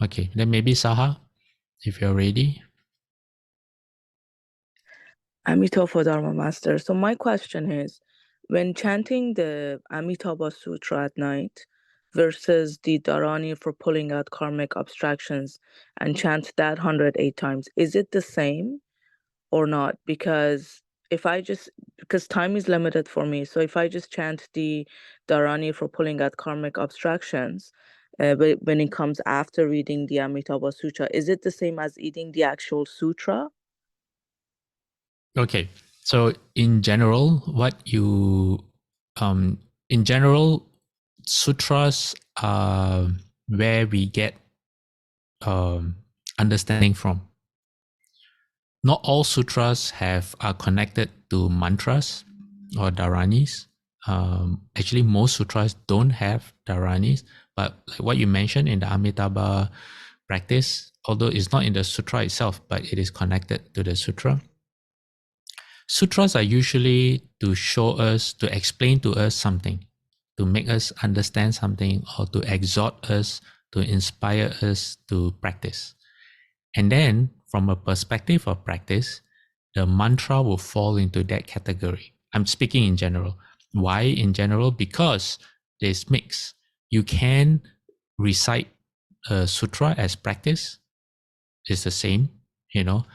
Okay, then maybe Saha, if you're ready. Amitabha Dharma Master. So my question is, when chanting the Amitabha Sutra at night versus the Dharani for pulling out karmic abstractions and chant that 108 times, is it the same or not? Because time is limited for me. So if I just chant the Dharani for pulling out karmic abstractions, but when it comes after reading the Amitabha Sutra, is it the same as eating the actual sutra? Okay, so in general, sutras are where we get understanding from. Not all sutras are connected to mantras or dharanis. Actually, most sutras don't have dharanis, but like what you mentioned in the Amitabha practice, although it's not in the sutra itself, but it is connected to the sutra. Sutras are usually to explain to us something, to make us understand something, or to exhort us, to inspire us to practice. And then, from a perspective of practice, the mantra will fall into that category. I'm speaking in general. Why in general? Because there's mix. You can recite a sutra as practice. It's the same, the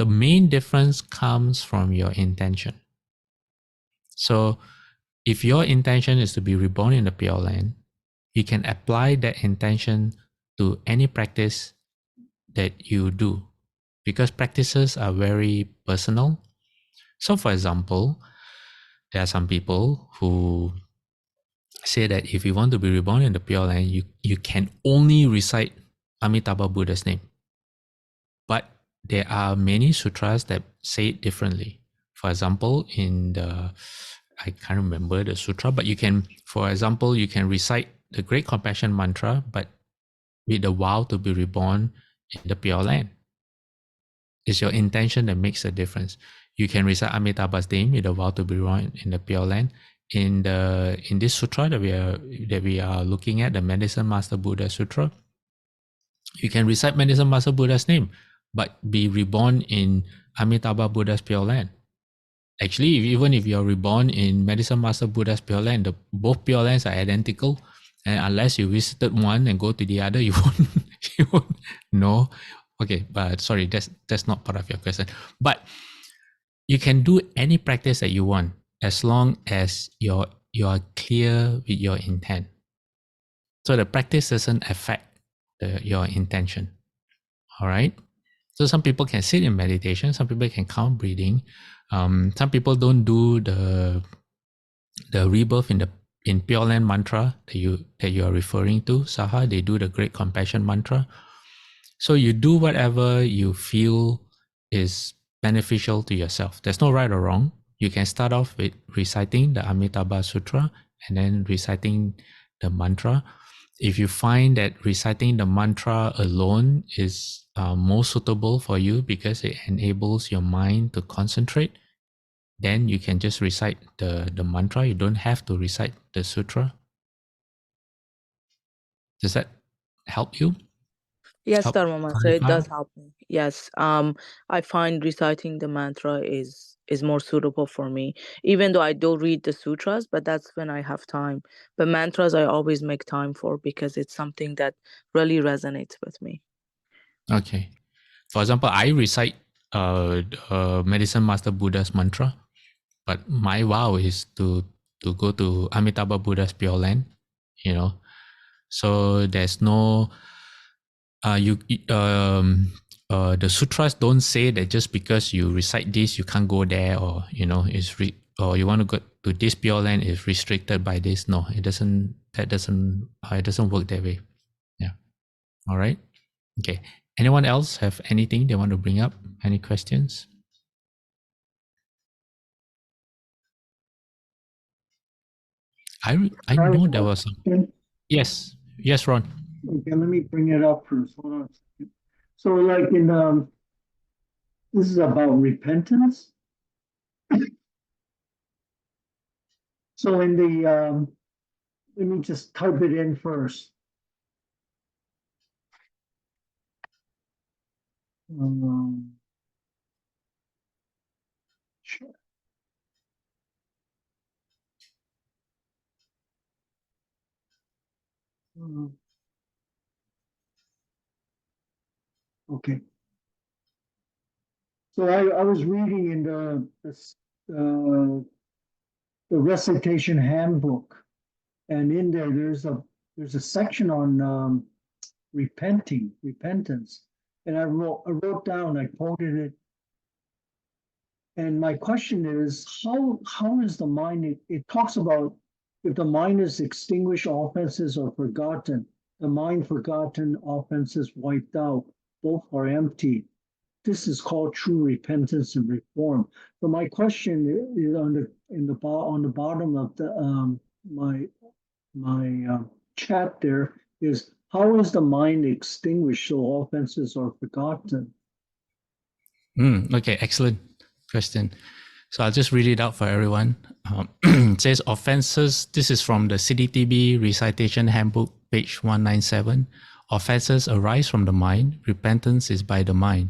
main difference comes from your intention. So if your intention is to be reborn in the Pure Land, you can apply that intention to any practice that you do, because practices are very personal. So for example, There are some people who say that if you want to be reborn in the Pure Land, you can only recite Amitabha Buddha's name. But there are many sutras that say it differently. For example, in the, I can't remember the sutra, but you can, for example, you can recite the Great Compassion Mantra, but with the vow to be reborn in the Pure Land. It's your intention that makes a difference. You can recite Amitabha's name with a vow to be reborn in the Pure Land. In this sutra that we are looking at, the Medicine Master Buddha Sutra, you can recite Medicine Master Buddha's name, but be reborn in Amitabha Buddha's Pure Land. Actually, even if you're reborn in Medicine Master Buddha's Pure Land, both Pure Lands are identical, and unless you visited one and go to the other, you won't know. Okay, but sorry, that's not part of your question. But you can do any practice that you want as long as you are clear with your intent. So the practice doesn't affect your intention. All right. So some people can sit in meditation. Some people can count breathing. Some people don't do the rebirth in Pure Land mantra that you are referring to, Saha. They do the Great Compassion mantra. So you do whatever you feel is beneficial to yourself. There's no right or wrong. You can start off with reciting the Amitabha Sutra and then reciting the mantra. If you find that reciting the mantra alone is more suitable for you because it enables your mind to concentrate, then you can just recite the mantra. You don't have to recite the sutra. Does that help you? Yes, Help Dharma Master, it clarify? does help me. Yes, I find reciting the mantra is more suitable for me. Even though I do read the sutras, but that's when I have time. But mantras I always make time for because it's something that really resonates with me. Okay. For example, I recite Medicine Master Buddha's mantra, but my vow is to go to Amitabha Buddha's Pure Land, you know. So there's no the sutras don't say that just because you recite this you can't go there, or or you want to go to this Pure Land is restricted by this. No, it doesn't. It doesn't work that way. Yeah. All right. Okay. Anyone else have anything they want to bring up? Any questions? I know there was some. Yes. Yes, Ron. Okay, let me bring it up first. Hold on a second. So, like in this is about repentance. So in the let me just type it in first. Sure. Okay. So I was reading in the recitation handbook, and in there there's a section on repentance, and I wrote down, I quoted it, and my question is how is the mind? It talks about if the mind is extinguished, offenses are forgotten. The mind forgotten, offenses wiped out. Both are empty. This is called true repentance and reform. So my question is on the bottom of the my chat there is, how is the mind extinguished so offenses are forgotten? Okay, excellent question. So I'll just read it out for everyone. It says offenses. This is from the CDTB Recitation Handbook, page 197. Offenses arise from the mind. Repentance is by the mind.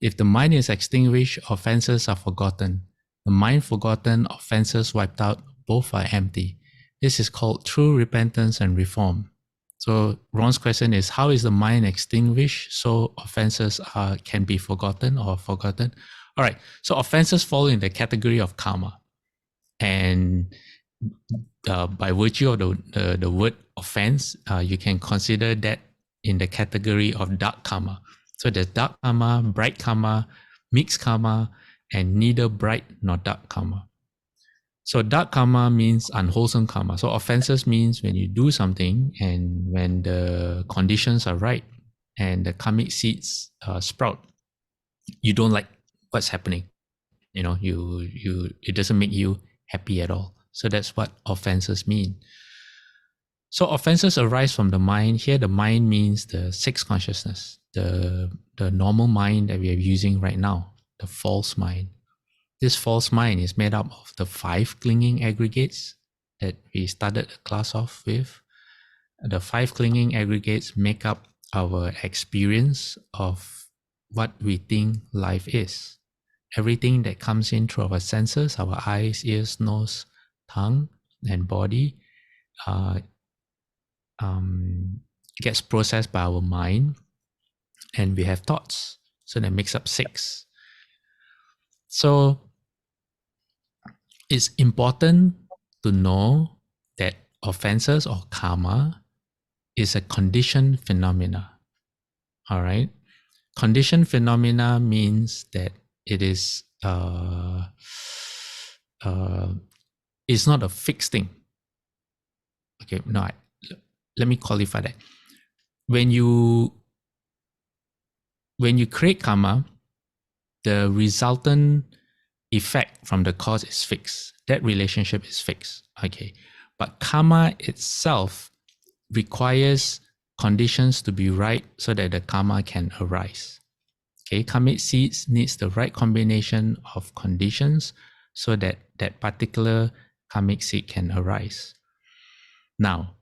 If the mind is extinguished, offenses are forgotten. The mind forgotten, offenses wiped out, both are empty. This is called true repentance and reform. So Ron's question is, how is the mind extinguished so offenses can be forgotten or forgotten? All right, so offenses fall in the category of karma. And by virtue of the word offense, you can consider that in the category of dark karma. So there's dark karma, bright karma, mixed karma, and neither bright nor dark karma. So dark karma means unwholesome karma. So offenses means when you do something and when the conditions are right and the karmic seeds sprout, you don't like what's happening. It doesn't make you happy at all. So that's what offenses mean. So offenses arise from the mind. Here the mind means the sixth consciousness, the normal mind that we are using right now, the false mind. This false mind is made up of the 5 clinging aggregates that we started the class off with. The 5 clinging aggregates make up our experience of what we think life is. Everything that comes in through our senses, our eyes, ears, nose, tongue, and body, gets processed by our mind, and we have thoughts. So that makes up 6. So it's important to know that offenses or karma is a conditioned phenomena. All right. Conditioned phenomena means that it is it's not a fixed thing. Okay, no, let me qualify that. When you create karma, the resultant effect from the cause is fixed. That relationship is fixed. Okay. But karma itself requires conditions to be right so that the karma can arise. Okay, karmic seeds needs the right combination of conditions so that that particular karmic seed can arise. Now,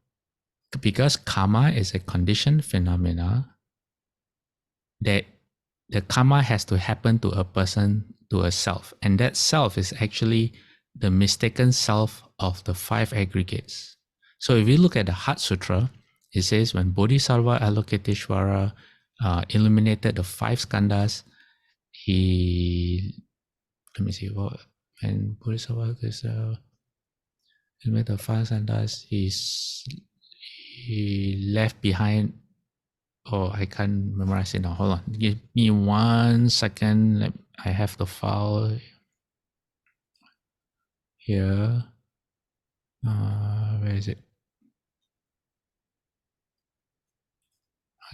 because karma is a conditioned phenomena, that the karma has to happen to a person, to a self, and that self is actually the mistaken self of the 5 aggregates. So if we look at the Heart Sutra, it says when Bodhisattva Avalokiteshvara illuminated the 5 skandhas, when Bodhisattva illuminated the 5 skandhas, he left behind. Oh, I can't memorize it now. Hold on. Give me 1 second. I have the file here. Where is it?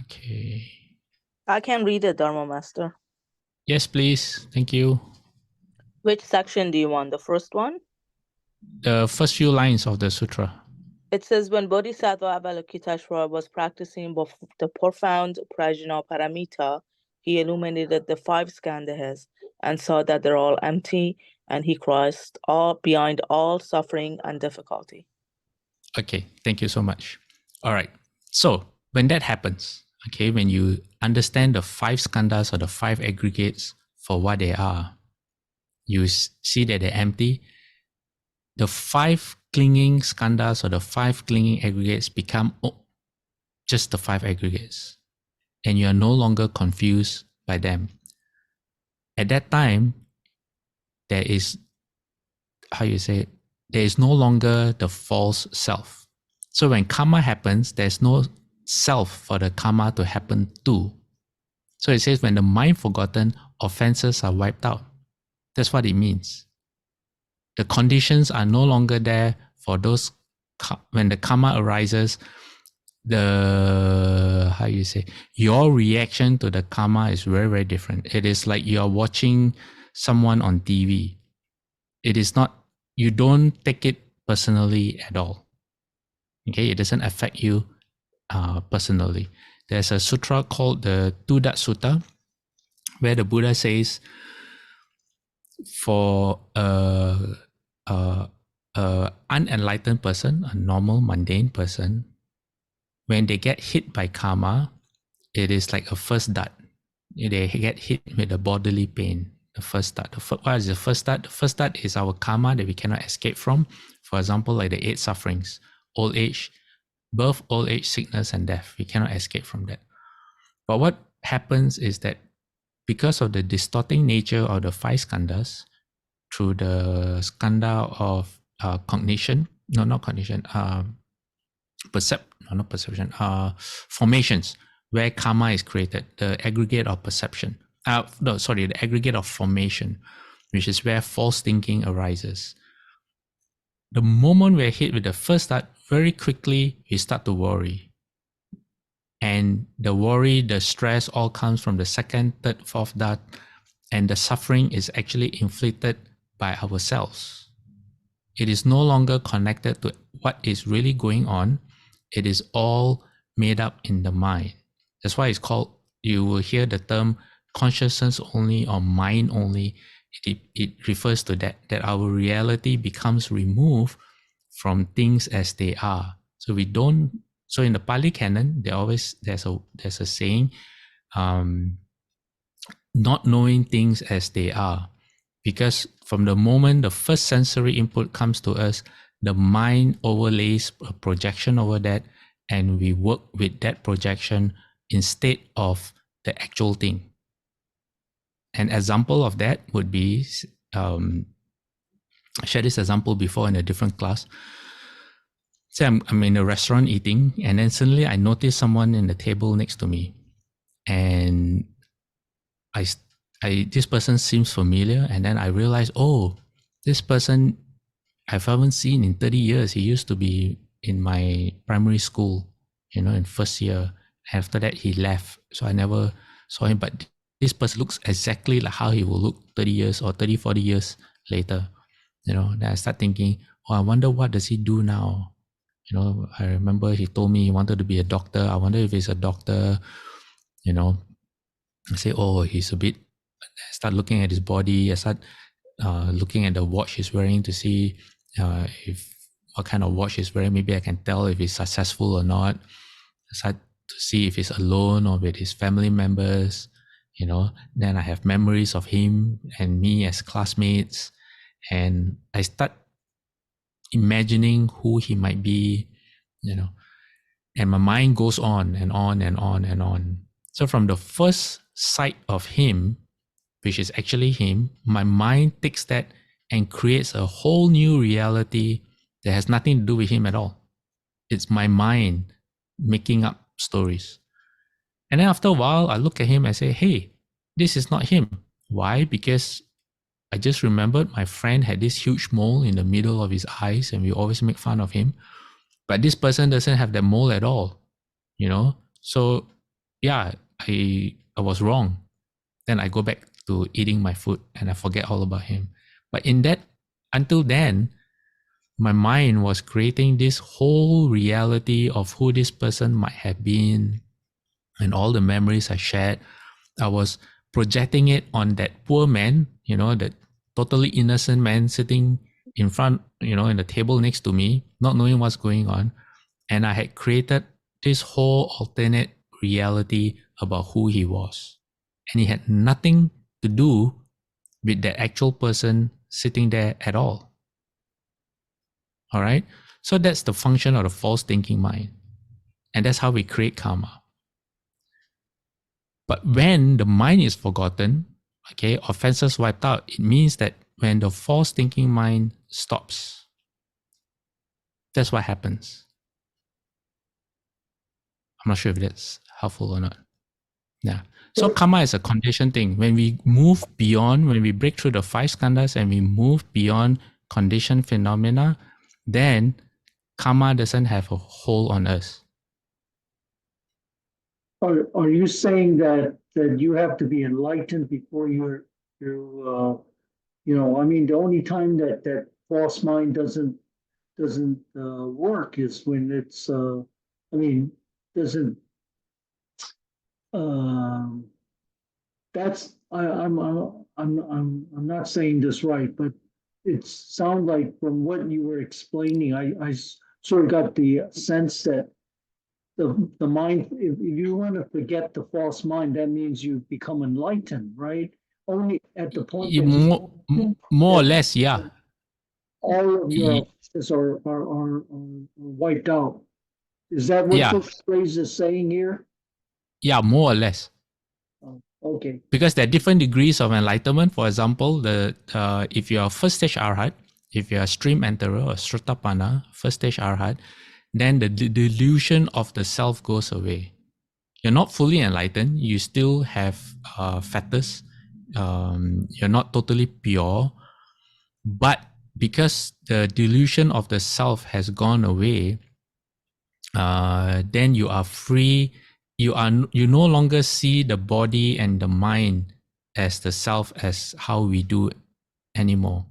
Okay. I can read it, Dharma Master. Yes, please. Thank you. Which section do you want? The first one? The first few lines of the sutra. It says, when Bodhisattva Avalokiteshvara was practicing the profound prajna paramita, he illuminated the 5 skandhas and saw that they're all empty, and he crossed beyond all suffering and difficulty. Okay, thank you so much. All right. So when that happens, okay, when you understand the 5 skandhas or the 5 aggregates for what they are, you see that they're empty. The 5 clinging skandhas or the 5 clinging aggregates become just the 5 aggregates, and you are no longer confused by them. At that time, there is, there is no longer the false self. So when karma happens, there's no self for the karma to happen to. So it says when the mind forgotten, offenses are wiped out. That's what it means. The conditions are no longer there for those. When the karma arises, your reaction to the karma is very, very different. It is like you are watching someone on TV. It is not, you don't take it personally at all. Okay, it doesn't affect you personally. There's a sutra called the Tathagata Sutta, where the Buddha says, for a unenlightened person, a normal mundane person, when they get hit by karma, it is like a first dart. They get hit with a bodily pain. The first dart. What is the first dart? The first dart is our karma that we cannot escape from. For example, like the 8 sufferings, old age, birth, old age, sickness, and death. We cannot escape from that. But what happens is that because of the distorting nature of the 5 skandhas, through the skandha of formations, where karma is created, the aggregate of perception. The aggregate of formation, which is where false thinking arises. the moment we're hit with the first start, very quickly we start to worry. And the worry, the stress all comes from the second, third, fourth dart, and the suffering is actually inflicted by ourselves. It is no longer connected to what is really going on. It is all made up in the mind. That's why it's called, you will hear the term consciousness only or mind only. It refers to that our reality becomes removed from things as they are. So we don't. So in the Pali Canon, there's a saying, not knowing things as they are, because from the moment the first sensory input comes to us, the mind overlays a projection over that, and we work with that projection instead of the actual thing. An example of that would be, I shared this example before in a different class. Say I'm in a restaurant eating, and then suddenly I notice someone in the table next to me, and this person seems familiar, and then I realize, oh, this person I haven't seen in 30 years. He used to be in my primary school, in first year. After that, he left, so I never saw him. But this person looks exactly like how he will look 30 years or 30, 40 years later. Then I start thinking, oh, I wonder what does he do now? I remember he told me he wanted to be a doctor. I wonder if he's a doctor. I say, oh, he's a bit. I start looking at his body. I start looking at the watch he's wearing to see if what kind of watch he's wearing. Maybe I can tell if he's successful or not. I start to see if he's alone or with his family members. Then I have memories of him and me as classmates, and I start imagining who he might be. And my mind goes on and on and on and on. So from the first sight of him, which is actually him, my mind takes that and creates a whole new reality that has nothing to do with him at all. It's my mind making up stories. And then after a while, I look at him and say, hey, this is not him. Why? Because I just remembered my friend had this huge mole in the middle of his eyes, and we always make fun of him. But this person doesn't have that mole at all, So yeah, I was wrong. Then I go back to eating my food and I forget all about him. But until then, my mind was creating this whole reality of who this person might have been and all the memories I shared. I was projecting it on that poor man, that totally innocent man sitting in front, in the table next to me, not knowing what's going on. And I had created this whole alternate reality about who he was. And it had nothing to do with that actual person sitting there at all. All right. So that's the function of the false thinking mind. And that's how we create karma. But when the mind is forgotten, offenses wiped out, it means that when the false thinking mind stops, that's what happens. I'm not sure if that's helpful or not. Yeah. So karma is a conditioned thing. When we break through the 5 skandhas and we move beyond conditioned phenomena, then karma doesn't have a hold on us. Are you saying that you have to be enlightened before the only time that false mind doesn't work is when it's doesn't that's I'm not saying this right, but it sounds like from what you were explaining, I sort of got the sense that the mind, if you want to forget the false mind, that means you become enlightened, right? Only at the point more or less, yeah. All of your offenses are wiped out. Is that what this phrase is saying here? Yeah, more or less. Okay. Because there are different degrees of enlightenment. For example, if you are first stage arhat, if you are stream enterer or srutapana, first stage arhat, then the delusion of the self goes away. You're not fully enlightened. You still have fetters. You're not totally pure, but because the delusion of the self has gone away, then you are free. You no longer see the body and the mind as the self, as how we do anymore.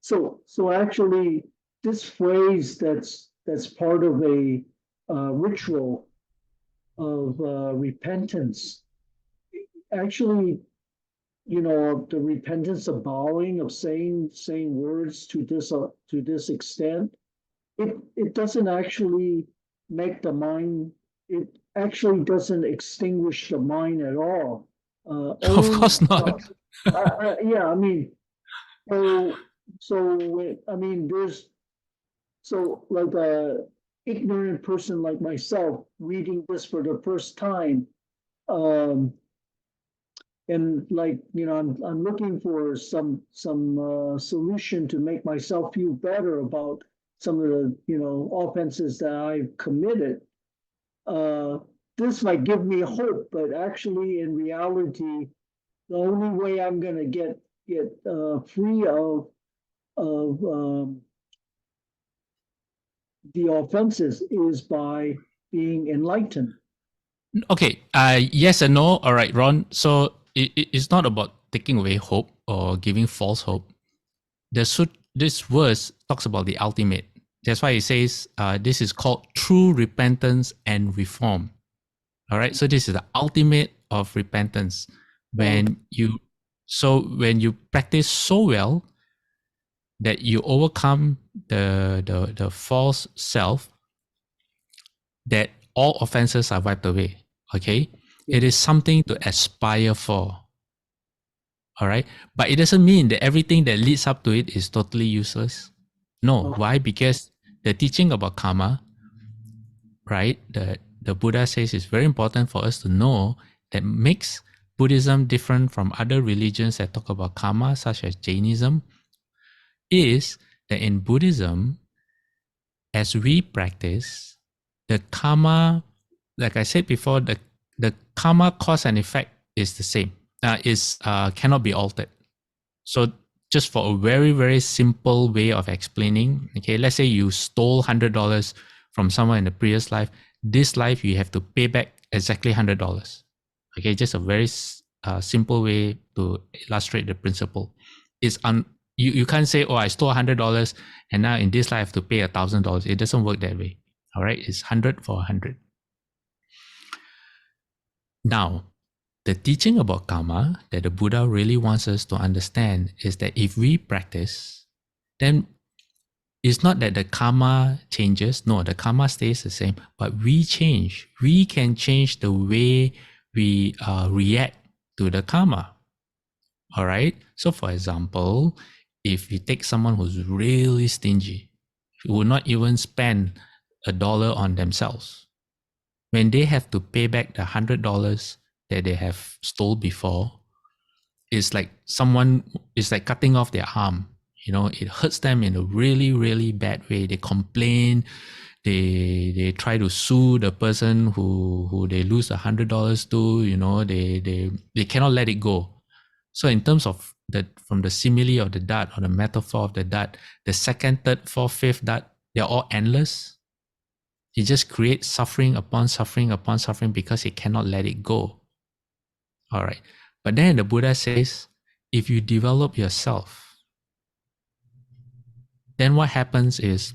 So actually, this phrase that's part of a ritual of repentance, actually, the repentance of bowing, of saying words to this extent, it doesn't actually make the mind. It actually doesn't extinguish the mind at all. Of Only, course not. yeah. I mean, I mean, there's like a ignorant person like myself reading this for the first time, um, and like I'm looking for some solution to make myself feel better about some of the offenses that I've committed. Uh, this might give me hope, but actually, in reality, the only way I'm going to get free of the offenses is by being enlightened. Okay, yes and no. All right, Ron. So it's not about taking away hope or giving false hope. This verse talks about the ultimate. That's why it says this is called true repentance and reform. All right, so this is the ultimate of repentance. When you practice so well that you overcome the false self, that all offenses are wiped away. Okay, it is something to aspire for. All right, but it doesn't mean that everything that leads up to it is totally useless. No, why? Because the teaching about karma, right? The Buddha says it's very important for us to know that makes Buddhism different from other religions that talk about karma, such as Jainism, is that in Buddhism, as we practice, the karma, like I said before, the karma cause and effect is the same. Cannot be altered. So just for a very, very simple way of explaining, okay, let's say you stole $100 from someone in the previous life. This life, you have to pay back exactly $100. Okay, just a very simple way to illustrate the principle. You can't say, oh, I stole $100 and now in this life I have to pay $1,000. It doesn't work that way. All right, it's 100 for 100. Now, the teaching about karma that the Buddha really wants us to understand is that if we practice, then it's not that the karma changes. No, the karma stays the same, but we change. We can change the way we react to the karma. All right. So, for example, if you take someone who's really stingy, who will not even spend $1 on themselves, when they have to pay back the $100 that they have stole before, it's like cutting off their arm. It hurts them in a really, really bad way. They complain. They try to sue the person who they lose $100 to. They cannot let it go. So in terms of from the simile of the dart or the metaphor of the dart, the second, third, fourth, fifth dart, they're all endless. It just creates suffering upon suffering upon suffering because it cannot let it go. All right. But then the Buddha says, if you develop yourself, then what happens is,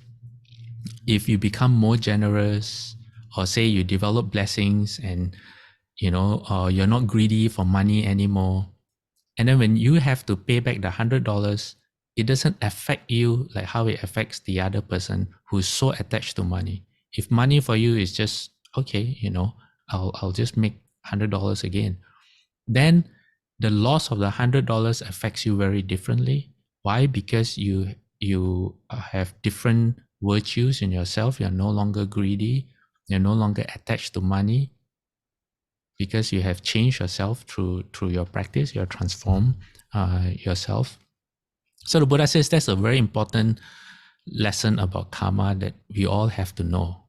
if you become more generous, or say you develop blessings and, you're not greedy for money anymore. And then when you have to pay back the $100, it doesn't affect you like how it affects the other person who's so attached to money. If money for you is just, okay, I'll just make $100 again. Then the loss of the $100 affects you very differently. Why? Because you have different virtues in yourself. You're no longer greedy. You're no longer attached to money, because you have changed yourself through your practice. You're transformed yourself. So the Buddha says that's a very important lesson about karma that we all have to know.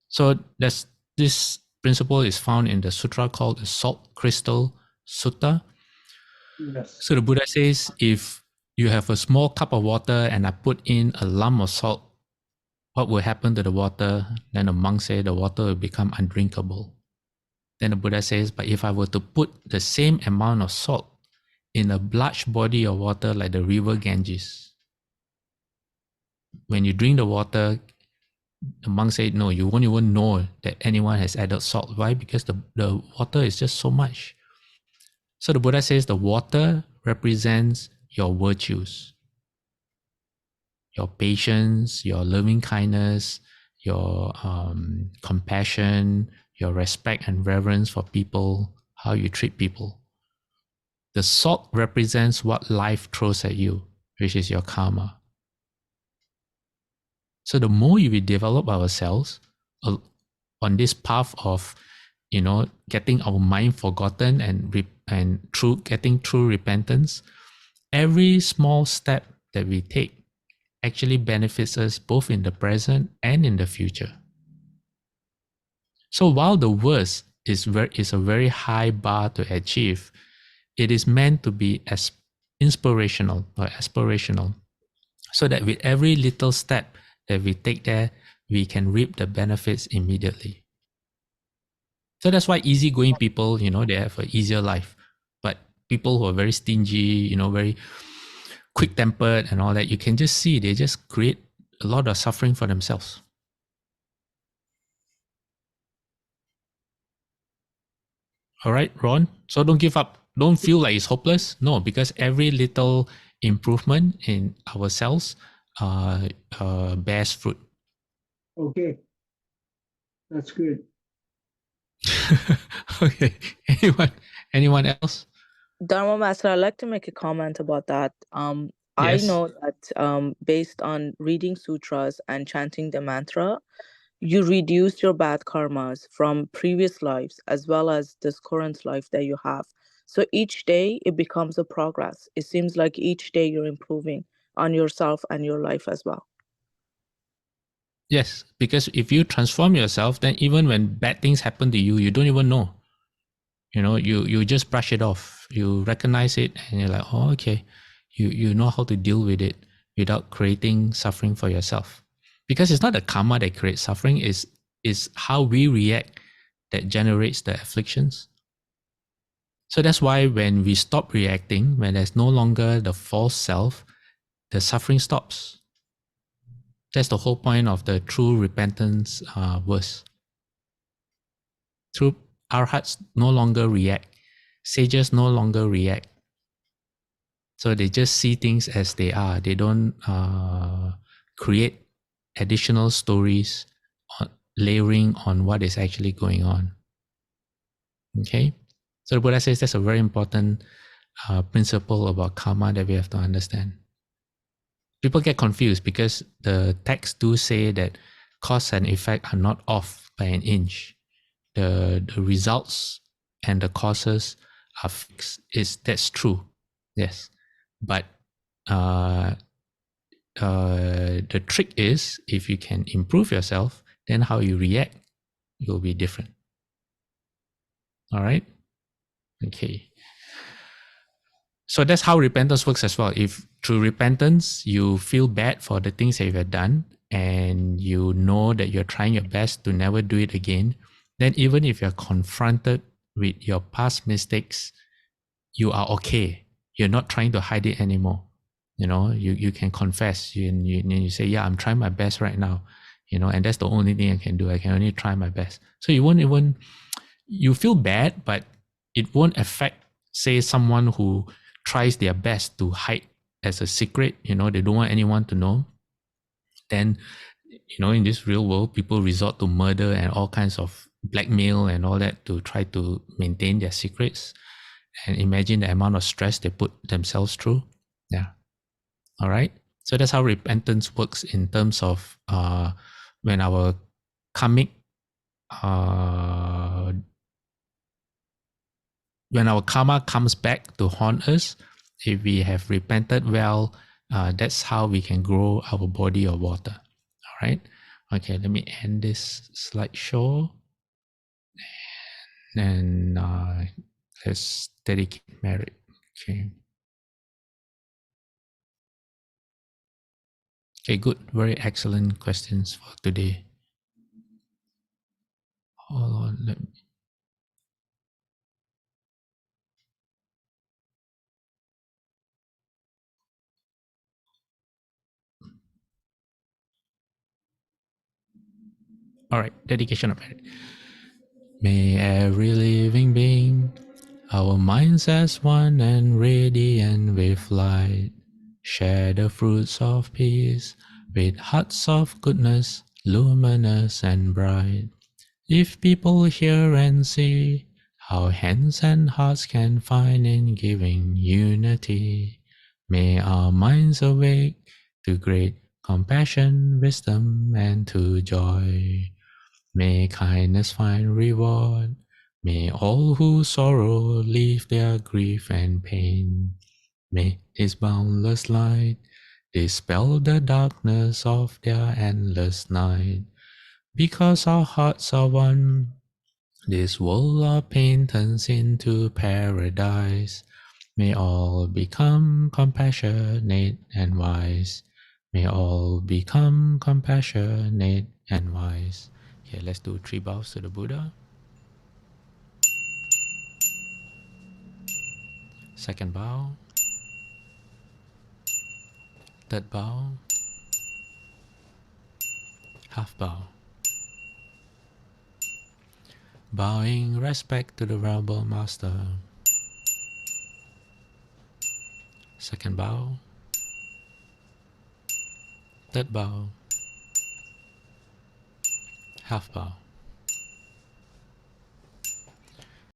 So this principle is found in the sutra called the Salt Crystal Sutta. Yes. So the Buddha says, if you have a small cup of water and I put in a lump of salt, what will happen to the water? Then the monk said the water will become undrinkable. Then the Buddha says, but if I were to put the same amount of salt in a large body of water like the river Ganges, when you drink the water, the monk said, no, you won't even know that anyone has added salt. Why? Because the water is just so much. So the Buddha says the water represents your virtues, your patience, your loving kindness, your compassion, your respect and reverence for people, how you treat people. The salt represents what life throws at you, which is your karma. So the more we develop ourselves on this path of, getting our mind forgotten and through getting true repentance, every small step that we take actually benefits us both in the present and in the future. So while the worst is a very high bar to achieve, it is meant to be as inspirational or aspirational, so that with every little step that we take there, we can reap the benefits immediately. So that's why easygoing people, they have an easier life. But people who are very stingy, very quick-tempered and all that, you can just see they just create a lot of suffering for themselves. All right, Ron? So don't give up. Don't feel like it's hopeless. No, because every little improvement in ourselves bears fruit. Okay. That's good. Okay. Anyone else? Dharma Master, I'd like to make a comment about that. I Yes. know that based on reading sutras and chanting the mantra, you reduce your bad karmas from previous lives as well as this current life that you have. So each day it becomes a progress. It seems like each day you're improving on yourself and your life as well. Yes, because if you transform yourself, then even when bad things happen to you, you don't even know. You just brush it off. You recognize it and you're like, oh, okay. You know how to deal with it without creating suffering for yourself. Because it's not the karma that creates suffering, is how we react that generates the afflictions. So that's why when we stop reacting, when there's no longer the false self, the suffering stops. That's the whole point of the true repentance verse. True, our hearts no longer react. Sages no longer react. So they just see things as they are. They don't create additional stories layering on what is actually going on. Okay? So the Buddha says that's a very important principle about karma that we have to understand. People get confused because the texts do say that cause and effect are not off by an inch. The results and the causes are fixed. That's true, yes. But the trick is, if you can improve yourself, then how you react will be different. All right? Okay. So that's how repentance works as well. If through repentance you feel bad for the things that you have done and you know that you're trying your best to never do it again, then even if you're confronted with your past mistakes, you are okay. You're not trying to hide it anymore. You can confess. You say, yeah, I'm trying my best right now. And that's the only thing I can do. I can only try my best. So you feel bad, but it won't affect, say, someone who tries their best to hide as a secret. They don't want anyone to know. Then, in this real world, people resort to murder and all kinds of blackmail and all that to try to maintain their secrets. And imagine the amount of stress they put themselves through. Yeah. All right. So that's how repentance works in terms of when our karmic, when our karma comes back to haunt us, if we have repented well, that's how we can grow our body of water. All right. Okay. Let me end this slideshow and let's dedicate merit. Okay. Okay, good. Very excellent questions for today. Hold on. All right, dedication of merit. May every living being, our minds as one and radiant with light, share the fruits of peace with hearts of goodness, luminous and bright. If people hear and see how hands and hearts can find in giving unity, may our minds awake to great compassion, wisdom, and to joy. May kindness find reward. May all who sorrow leave their grief and pain. May His boundless light dispel the darkness of their endless night. Because our hearts are one, this world of pain turns into paradise. May all become compassionate and wise. May all become compassionate and wise. Okay, let's do 3 bows to the Buddha. Second bow. Third bow. Half bow. Bowing respect to the Venerable Master. Second bow. Third bow. Half bow.